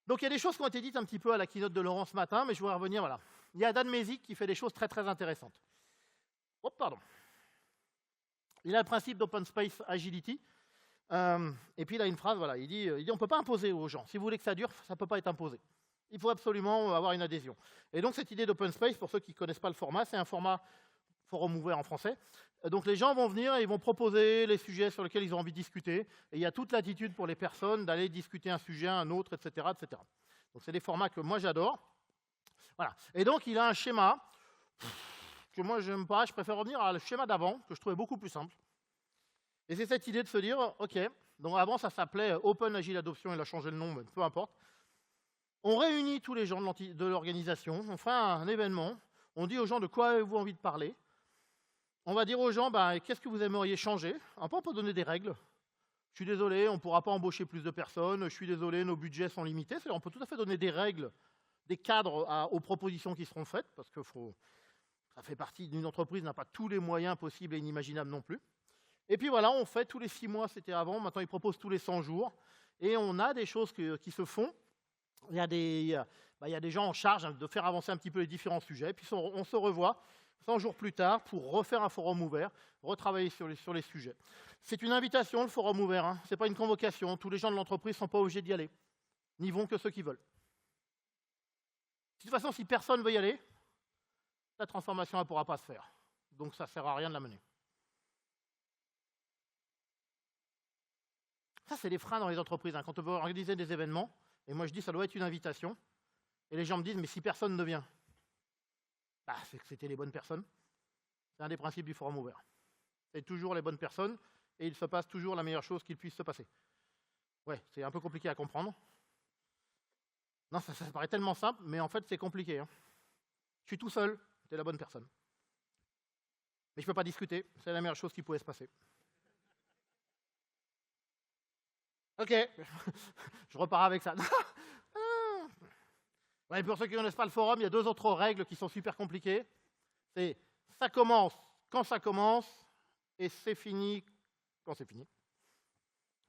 Donc il y a des choses qui ont été dites un petit peu à la keynote de Laurent ce matin, mais je voudrais revenir, voilà. Il y a Dan Mesic qui fait des choses très très intéressantes. Oh, pardon. Il a le principe d'Open Space Agility. Et puis il a une phrase, voilà, il dit on ne peut pas imposer aux gens. Si vous voulez que ça dure, ça ne peut pas être imposé. Il faut absolument avoir une adhésion. Et donc cette idée d'Open Space, pour ceux qui ne connaissent pas le format, c'est un format forum ouvert en français. Donc les gens vont venir et ils vont proposer les sujets sur lesquels ils ont envie de discuter. Et il y a toute l'attitude pour les personnes d'aller discuter un sujet, un autre, etc., etc. Donc c'est des formats que moi j'adore. Voilà. Et donc il a un schéma que moi je n'aime pas. Je préfère revenir à le schéma d'avant, que je trouvais beaucoup plus simple. Et c'est cette idée de se dire, ok, donc avant ça s'appelait Open Agile Adoption, il a changé le nom, mais peu importe. On réunit tous les gens de l'organisation, on fait un événement, on dit aux gens de quoi avez-vous envie de parler. On va dire aux gens, qu'est-ce que vous aimeriez changer? On peut donner des règles. Je suis désolé, on ne pourra pas embaucher plus de personnes. Je suis désolé, nos budgets sont limités. On peut tout à fait donner des règles, des cadres aux propositions qui seront faites, parce que ça fait partie d'une entreprise, n'a pas tous les moyens possibles et inimaginables non plus. Et puis voilà, on fait tous les 6 mois, c'était avant. Maintenant, ils proposent tous les 100 jours. Et on a des choses qui se font. Il y a bah, y a des gens en charge de faire avancer un petit peu les différents sujets. Puis on se revoit 100 jours plus tard pour refaire un forum ouvert, retravailler sur les sujets. C'est une invitation, le forum ouvert, hein. Ce n'est pas une convocation. Tous les gens de l'entreprise ne sont pas obligés d'y aller. N'y vont que ceux qui veulent. De toute façon, si personne ne veut y aller, la transformation ne pourra pas se faire. Donc ça ne sert à rien de la mener. Ça, c'est des freins dans les entreprises. Hein. Quand on veut organiser des événements, et moi je dis ça doit être une invitation, et les gens me disent mais si personne ne vient, bah, c'est que c'était les bonnes personnes. C'est un des principes du forum ouvert. C'est toujours les bonnes personnes, et il se passe toujours la meilleure chose qu'il puisse se passer. Ouais, c'est un peu compliqué à comprendre. Non, ça paraît tellement simple, mais en fait c'est compliqué. Hein. Je suis tout seul, t'es la bonne personne. Mais je ne peux pas discuter, c'est la meilleure chose qui pouvait se passer. Ok, je repars avec ça. Ouais, pour ceux qui ne connaissent pas le forum, il y a 2 autres règles qui sont super compliquées. C'est ça commence quand ça commence et c'est fini quand c'est fini.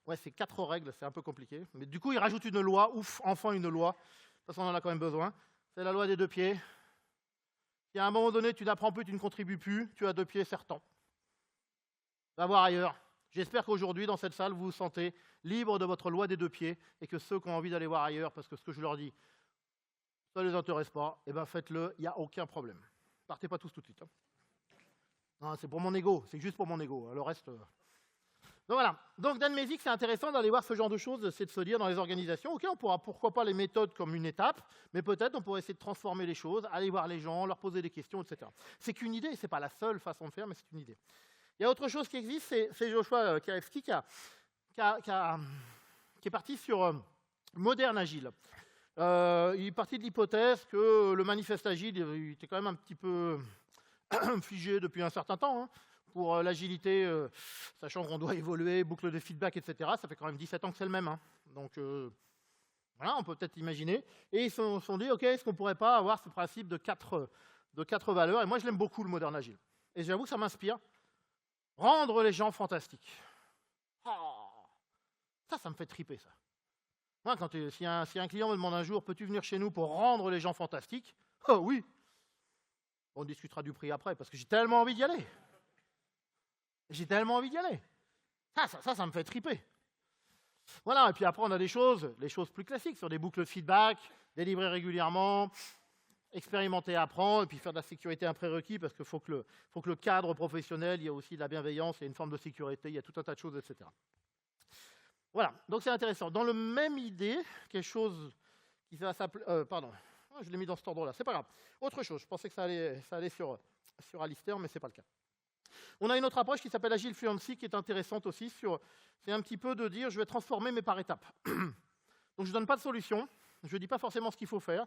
Ouais, c'est 4 règles, c'est un peu compliqué. Mais du coup, ils rajoutent une loi. Ouf, enfin une loi. Parce qu'on en a quand même besoin. C'est la loi des 2 pieds. Si à un moment donné, tu n'apprends plus, tu ne contribues plus, tu as 2 pieds, c'est temps. Va voir ailleurs. J'espère qu'aujourd'hui, dans cette salle, vous vous sentez libre de votre loi des 2 pieds et que ceux qui ont envie d'aller voir ailleurs, parce que ce que je leur dis, ça ne les intéresse pas, eh bien faites-le, il n'y a aucun problème. Partez pas tous tout de suite. Hein. Non, c'est pour mon ego, c'est juste pour mon ego. Le reste... Donc voilà. Donc Dan Mesic, c'est intéressant d'aller voir ce genre de choses, c'est de se dire dans les organisations, ok, on pourra pourquoi pas les méthodes comme une étape, mais peut-être on pourrait essayer de transformer les choses, aller voir les gens, leur poser des questions, etc. C'est qu'une idée, c'est pas la seule façon de faire, mais c'est une idée. Il y a autre chose qui existe, c'est Joshua Karevsky qui est parti sur Moderne Agile. Il est parti de l'hypothèse que le manifeste Agile il était quand même un petit peu figé depuis un certain temps. Hein. Pour l'agilité, sachant qu'on doit évoluer, boucle de feedback, etc., ça fait quand même 17 ans que c'est le même. Hein. Donc voilà, on peut peut-être imaginer. Et ils se sont dit, ok, est-ce qu'on ne pourrait pas avoir ce principe de quatre valeurs? Et moi, je l'aime beaucoup, le Moderne Agile. Et j'avoue que ça m'inspire. Rendre les gens fantastiques. Oh, ça me fait triper, ça. Moi, si un client me demande un jour, peux-tu venir chez nous pour rendre les gens fantastiques? Oh oui. On discutera du prix après, parce que j'ai tellement envie d'y aller. J'ai tellement envie d'y aller. Ça me fait triper. Voilà, et puis après, on a les choses plus classiques, sur des boucles de feedback, délivrer régulièrement, expérimenter, apprendre, et puis faire de la sécurité un prérequis, parce qu'il faut que le cadre professionnel, il y a aussi de la bienveillance, il y a une forme de sécurité, il y a tout un tas de choses, etc. Voilà, donc c'est intéressant. Dans le même idée, quelque chose qui va s'appeler... pardon, je l'ai mis dans cet ordre-là, c'est pas grave. Autre chose, je pensais que ça allait sur Alistair, mais c'est pas le cas. On a une autre approche qui s'appelle Agile Fluency, qui est intéressante aussi. C'est un petit peu de dire, je vais transformer, mais par étapes. Donc je ne donne pas de solution, je ne dis pas forcément ce qu'il faut faire,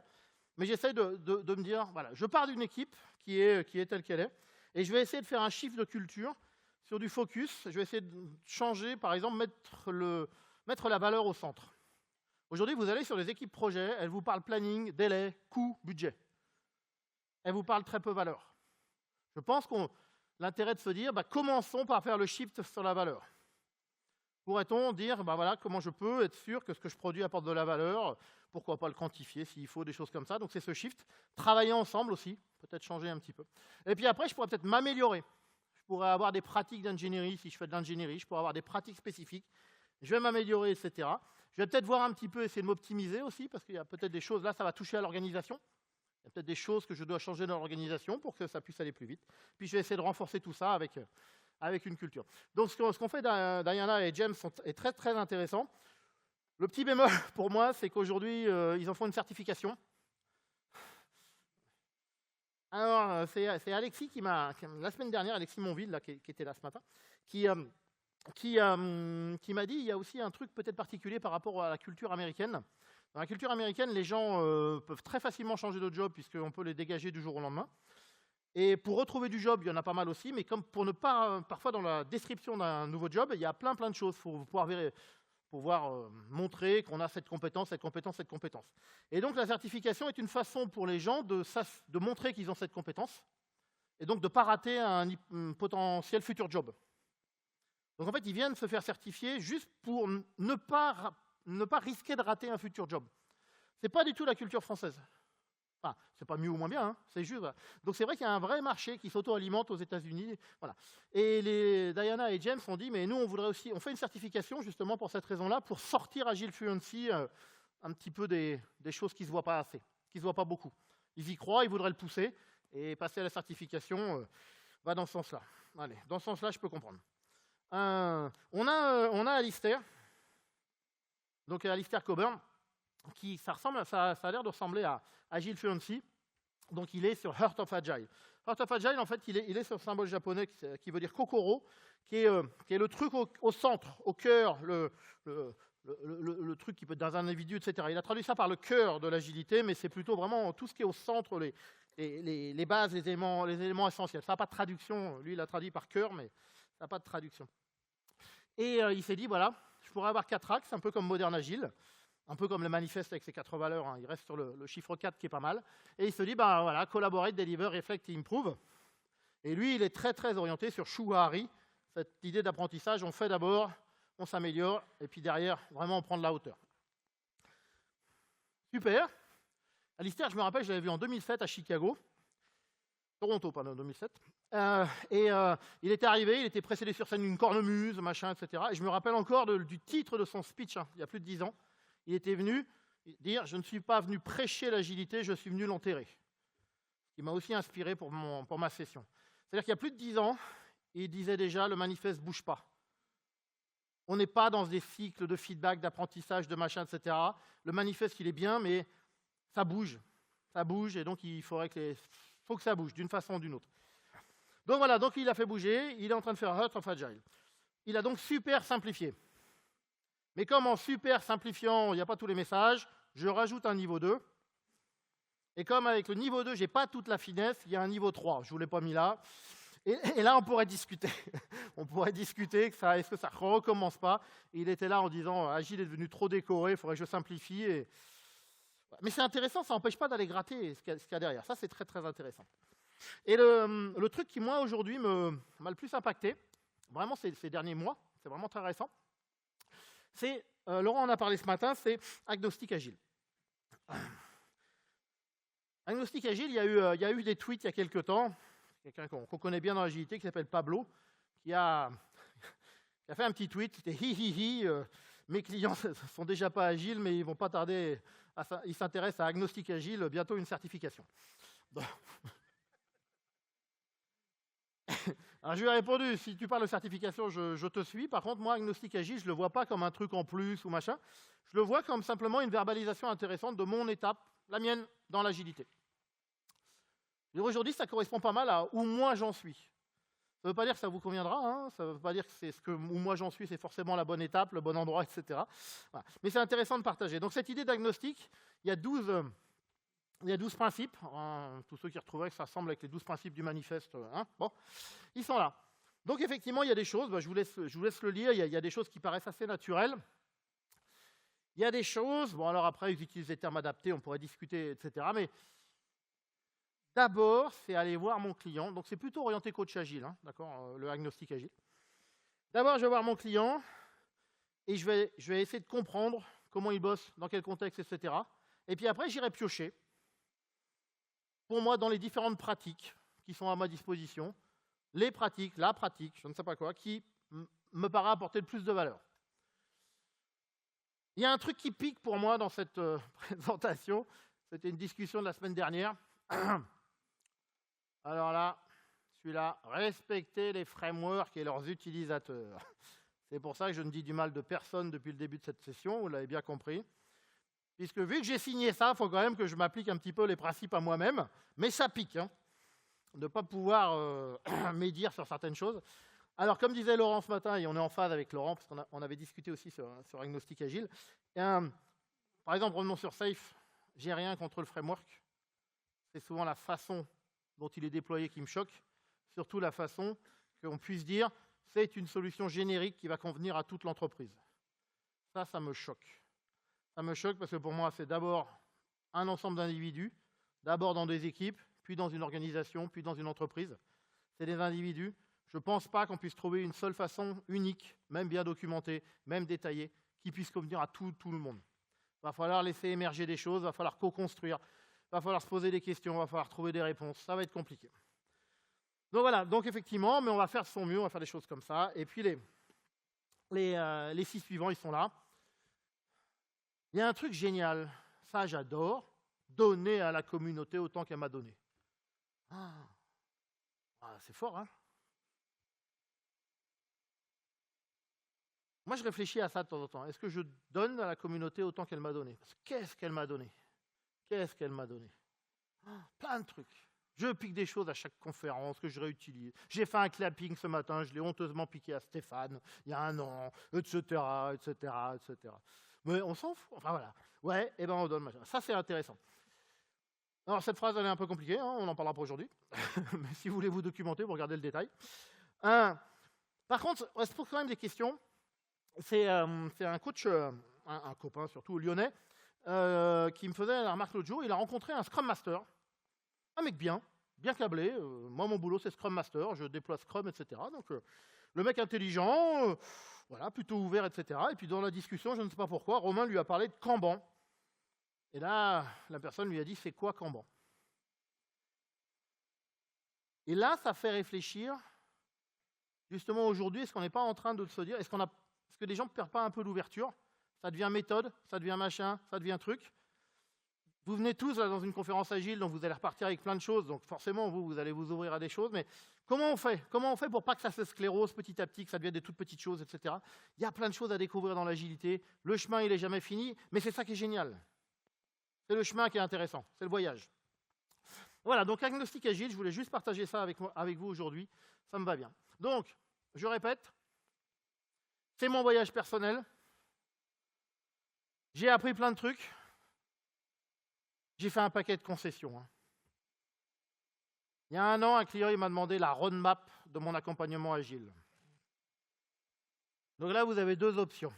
mais j'essaie de me dire, voilà, je pars d'une équipe qui est telle qu'elle est, et je vais essayer de faire un shift de culture sur du focus. Je vais essayer de changer, par exemple, mettre la valeur au centre. Aujourd'hui, vous allez sur les équipes projets, elles vous parlent planning, délai, coût, budget. Elles vous parlent très peu valeur. Je pense l'intérêt de se dire, commençons par faire le shift sur la valeur. Pourrait-on dire, voilà, comment je peux être sûr que ce que je produis apporte de la valeur, pourquoi pas le quantifier s'il faut, des choses comme ça. Donc c'est ce shift. Travailler ensemble aussi, peut-être changer un petit peu. Et puis après, je pourrais peut-être m'améliorer. Je pourrais avoir des pratiques d'ingénierie, si je fais de l'ingénierie, je pourrais avoir des pratiques spécifiques. Je vais m'améliorer, etc. Je vais peut-être voir un petit peu, essayer de m'optimiser aussi, parce qu'il y a peut-être des choses, là, ça va toucher à l'organisation. Il y a peut-être des choses que je dois changer dans l'organisation pour que ça puisse aller plus vite. Puis je vais essayer de renforcer tout ça avec une culture. Donc ce qu'on fait Diana et James est très très intéressant. Le petit bémol pour moi, c'est qu'aujourd'hui, ils en font une certification. Alors, c'est Alexis la semaine dernière, Alexis Monville, là, qui était là ce matin, qui m'a dit, il y a aussi un truc peut-être particulier par rapport à la culture américaine. Dans la culture américaine, les gens peuvent très facilement changer de job puisqu'on peut les dégager du jour au lendemain. Et pour retrouver du job, il y en a pas mal aussi, mais comme pour ne pas, parfois dans la description d'un nouveau job, il y a plein de choses. Il faut pouvoir montrer qu'on a cette compétence. Et donc la certification est une façon pour les gens de montrer qu'ils ont cette compétence et donc de ne pas rater un potentiel futur job. Donc en fait, ils viennent se faire certifier juste pour ne pas risquer de rater un futur job. C'est pas du tout la culture française. Enfin, c'est pas mieux ou moins bien, hein, c'est juste. Voilà. Donc c'est vrai qu'il y a un vrai marché qui s'auto-alimente aux États-Unis. Voilà. Et Diana et James ont dit, mais nous, on voudrait aussi, on fait une certification justement pour cette raison-là, pour sortir Agile Fluency un petit peu des choses qui ne se voient pas assez, qui ne se voient pas beaucoup. Ils y croient, ils voudraient le pousser, et passer à la certification va dans ce sens-là. Allez, dans ce sens-là, je peux comprendre. On a Alistair, donc Alistair Coburn, qui ça a l'air de ressembler à Agile Fluency. Donc il est sur Heart of Agile. Heart of Agile, en fait, il est sur le symbole japonais qui veut dire Kokoro, qui est le truc au centre, au cœur, le truc qui peut être dans un individu, etc. Il a traduit ça par le cœur de l'agilité, mais c'est plutôt vraiment tout ce qui est au centre, les bases, les éléments essentiels. Ça n'a pas de traduction. Lui, il a traduit par cœur, mais ça n'a pas de traduction. Et il s'est dit, voilà, je pourrais avoir 4 axes, un peu comme Modern Agile, un peu comme le manifeste avec ses 4 valeurs, hein. Il reste sur le chiffre 4 qui est pas mal. Et il se dit, bah voilà, collaborate, deliver, reflect et improve. Et lui, il est très très orienté sur Shuhari, cette idée d'apprentissage, on fait d'abord, on s'améliore, et puis derrière, vraiment, on prend de la hauteur. Super. Alistair, je me rappelle, je l'avais vu en 2007 à Chicago. Toronto, pardon, 2007. Il était arrivé, il était précédé sur scène d'une cornemuse, machin, etc. Et je me rappelle encore du titre de son speech, hein, il y a plus de 10 ans. Il était venu dire « Je ne suis pas venu prêcher l'agilité, je suis venu l'enterrer ». Ce qui m'a aussi inspiré pour ma session. C'est-à-dire qu'il y a plus de 10 ans, il disait déjà « Le manifeste ne bouge pas ». On n'est pas dans des cycles de feedback, d'apprentissage, de machin, etc. Le manifeste, il est bien, mais ça bouge. Ça bouge, et donc il faut que ça bouge, d'une façon ou d'une autre. Donc voilà, donc il a fait bouger, il est en train de faire Heart of Agile. Il a donc super simplifié. Mais comme en super simplifiant, il n'y a pas tous les messages, je rajoute un niveau 2. Et comme avec le niveau 2, je n'ai pas toute la finesse, il y a un niveau 3. Je ne vous l'ai pas mis là. Et là, on pourrait discuter. On pourrait discuter, est-ce que ça ne recommence pas? Et il était là en disant, Agile est devenu trop décoré, il faudrait que je simplifie. Mais c'est intéressant, ça n'empêche pas d'aller gratter ce qu'il y a derrière. Ça, c'est très, très intéressant. Et le truc qui, moi, aujourd'hui, m'a le plus impacté, vraiment ces derniers mois, c'est vraiment très récent, c'est, Laurent en a parlé ce matin, c'est Agnostic Agile. Agnostic Agile, il y a eu des tweets il y a quelques temps, quelqu'un qu'on connaît bien dans l'agilité, qui s'appelle Pablo, qui a fait un petit tweet, c'était « hi, mes clients sont déjà pas agiles, mais ils vont pas tarder, ils s'intéressent à Agnostic Agile, bientôt une certification. » Bon. Alors je lui ai répondu, si tu parles de certification, je te suis. Par contre, moi, Agnostic Agile, je ne le vois pas comme un truc en plus ou machin. Je le vois comme simplement une verbalisation intéressante de mon étape, la mienne, dans l'agilité. Aujourd'hui, ça correspond pas mal à où moi j'en suis. Ça ne veut pas dire que ça vous conviendra, hein, ça ne veut pas dire que où moi j'en suis, c'est forcément la bonne étape, le bon endroit, etc. Voilà. Mais c'est intéressant de partager. Donc cette idée d'agnostic, il y a 12 principes. Hein, tous ceux qui retrouveraient que ça ressemble avec les 12 principes du manifeste, hein, bon, ils sont là. Donc effectivement, il y a des choses, je vous laisse le lire, il y a des choses qui paraissent assez naturelles. Il y a des choses, bon alors après, ils utilisent des termes adaptés, on pourrait discuter, etc. Mais d'abord, c'est aller voir mon client. Donc c'est plutôt orienté coach agile, hein, d'accord, le agnostic agile. D'abord, je vais voir mon client et je vais essayer de comprendre comment il bosse, dans quel contexte, etc. Et puis après, j'irai piocher, pour moi, dans les différentes pratiques qui sont à ma disposition, les pratiques, la pratique, je ne sais pas quoi, qui me paraît apporter le plus de valeur. Il y a un truc qui pique pour moi dans cette présentation, c'était une discussion de la semaine dernière. Alors là, celui-là, respecter les frameworks et leurs utilisateurs. C'est pour ça que je ne dis du mal de personne depuis le début de cette session, vous l'avez bien compris. Puisque vu que j'ai signé ça, il faut quand même que je m'applique un petit peu les principes à moi-même, mais ça pique, hein, de ne pas pouvoir médire sur certaines choses. Alors, comme disait Laurent ce matin, et on est en phase avec Laurent, parce qu'on avait discuté aussi sur Agnostic Agile, par exemple, revenons sur Safe, j'ai rien contre le framework. C'est souvent la façon dont il est déployé qui me choque, surtout la façon qu'on puisse dire c'est une solution générique qui va convenir à toute l'entreprise. Ça me choque. Ça me choque parce que pour moi, c'est d'abord un ensemble d'individus, d'abord dans des équipes, puis dans une organisation, puis dans une entreprise. C'est des individus. Je ne pense pas qu'on puisse trouver une seule façon unique, même bien documentée, même détaillée, qui puisse convenir à tout le monde. Il va falloir laisser émerger des choses, il va falloir co-construire, il va falloir se poser des questions, il va falloir trouver des réponses. Ça va être compliqué. Donc voilà, donc effectivement, mais on va faire de son mieux, on va faire des choses comme ça. Et puis les 6 suivants, ils sont là. Il y a un truc génial, ça j'adore, donner à la communauté autant qu'elle m'a donné. C'est fort, hein? Moi, je réfléchis à ça de temps en temps. Est-ce que je donne à la communauté autant qu'elle m'a donné? Parce que qu'est-ce qu'elle m'a donné? Qu'est-ce qu'elle m'a donné? Plein de trucs. Je pique des choses à chaque conférence que je réutilise. J'ai fait un clapping ce matin, je l'ai honteusement piqué à Stéphane, il y a un an, etc., etc., etc. Mais on s'en fout. Enfin voilà. Ouais, et ben on donne. Ça, c'est intéressant. Alors, cette phrase, elle est un peu compliquée, hein, on n'en parlera pas aujourd'hui. Mais si vous voulez vous documenter, vous regardez le détail. Par contre, il se pose quand même des questions. C'est un coach, un copain surtout lyonnais, qui me faisait la remarque l'autre jour. Il a rencontré un Scrum Master, un mec bien câblé. Moi, mon boulot, c'est Scrum Master, je déploie Scrum, etc. Donc, le mec intelligent, voilà, plutôt ouvert, etc. Et puis, dans la discussion, je ne sais pas pourquoi, Romain lui a parlé de Kanban. Et là, la personne lui a dit, c'est quoi Kanban? Et là, ça fait réfléchir, justement aujourd'hui, est-ce qu'on n'est pas en train de se dire, est-ce que les gens ne perdent pas un peu l'ouverture? Ça devient méthode, ça devient machin, ça devient truc. Vous venez tous là, dans une conférence agile, donc vous allez repartir avec plein de choses, donc forcément, vous allez vous ouvrir à des choses, mais comment on fait? Comment on fait pour pas que ça se sclérose petit à petit, que ça devienne des toutes petites choses, etc. Il y a plein de choses à découvrir dans l'agilité. Le chemin, il n'est jamais fini, mais c'est ça qui est génial. C'est le chemin qui est intéressant, c'est le voyage. Voilà, donc agnostique agile, je voulais juste partager ça avec vous aujourd'hui, ça me va bien. Donc, je répète, c'est mon voyage personnel. J'ai appris plein de trucs. J'ai fait un paquet de concessions. Il y a un an, un client m'a demandé la roadmap de mon accompagnement agile. Donc là, vous avez 2 options.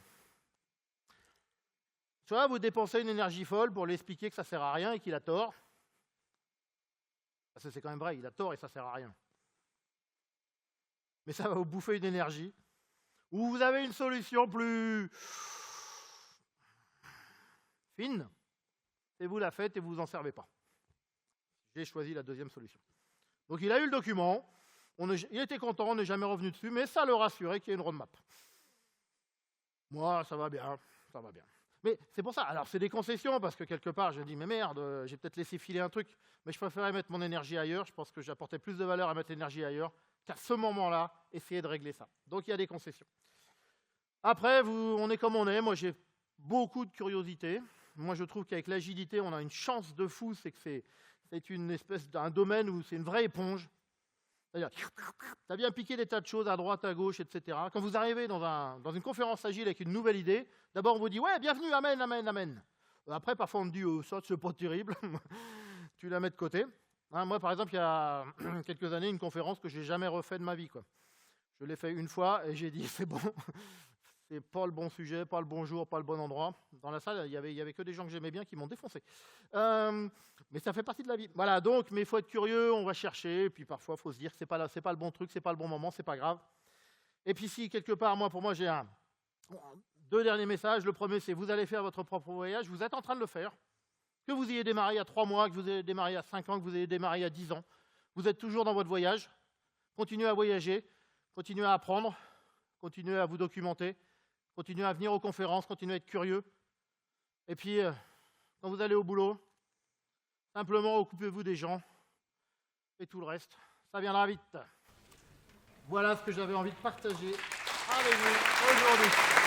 Soit vous dépensez une énergie folle pour lui expliquer que ça ne sert à rien et qu'il a tort. Parce que c'est quand même vrai, il a tort et ça ne sert à rien. Mais ça va vous bouffer une énergie. Ou vous avez une solution plus fine, et vous la faites et vous en servez pas. J'ai choisi la 2e solution. Donc il a eu le document, il était content, on n'est jamais revenu dessus, mais ça le rassurait qu'il y ait une roadmap. Moi, ça va bien, ça va bien. Mais c'est pour ça, alors c'est des concessions, parce que quelque part, je dis, mais merde, j'ai peut-être laissé filer un truc, mais je préférais mettre mon énergie ailleurs, je pense que j'apportais plus de valeur à mettre l'énergie ailleurs, qu'à ce moment-là, essayer de régler ça. Donc il y a des concessions. Après, on est comme on est, moi j'ai beaucoup de curiosité. Moi je trouve qu'avec l'agilité, on a une chance de fou, c'est que c'est une espèce d'un domaine où c'est une vraie éponge. C'est-à-dire, tu as bien piqué des tas de choses à droite, à gauche, etc. Quand vous arrivez dans une conférence agile avec une nouvelle idée, d'abord on vous dit « Ouais, bienvenue, amen, amen, amen ». Après, parfois on me dit « Ça, c'est pas terrible ». Tu la mets de côté. Moi, par exemple, il y a quelques années, une conférence que je n'ai jamais refait de ma vie, quoi. Je l'ai fait une fois et j'ai dit « C'est bon, c'est pas le bon sujet, pas le bon jour, pas le bon endroit ». Dans la salle, il y avait que des gens que j'aimais bien qui m'ont défoncé. Mais ça fait partie de la vie. Voilà, donc, mais il faut être curieux, on va chercher, et puis parfois, il faut se dire que c'est pas le bon truc, c'est pas le bon moment, c'est pas grave. Et puis si, quelque part, pour moi, j'ai 2 derniers messages. Le premier, c'est vous allez faire votre propre voyage, vous êtes en train de le faire. Que vous ayez démarré il y a 3 mois, que vous ayez démarré il y a 5 ans, que vous ayez démarré il y a 10 ans, vous êtes toujours dans votre voyage. Continuez à voyager, continuez à apprendre, continuez à vous documenter, continuez à venir aux conférences, continuez à être curieux. Et puis, quand vous allez au boulot, simplement occupez-vous des gens et tout le reste, ça viendra vite. Voilà ce que j'avais envie de partager avec vous aujourd'hui.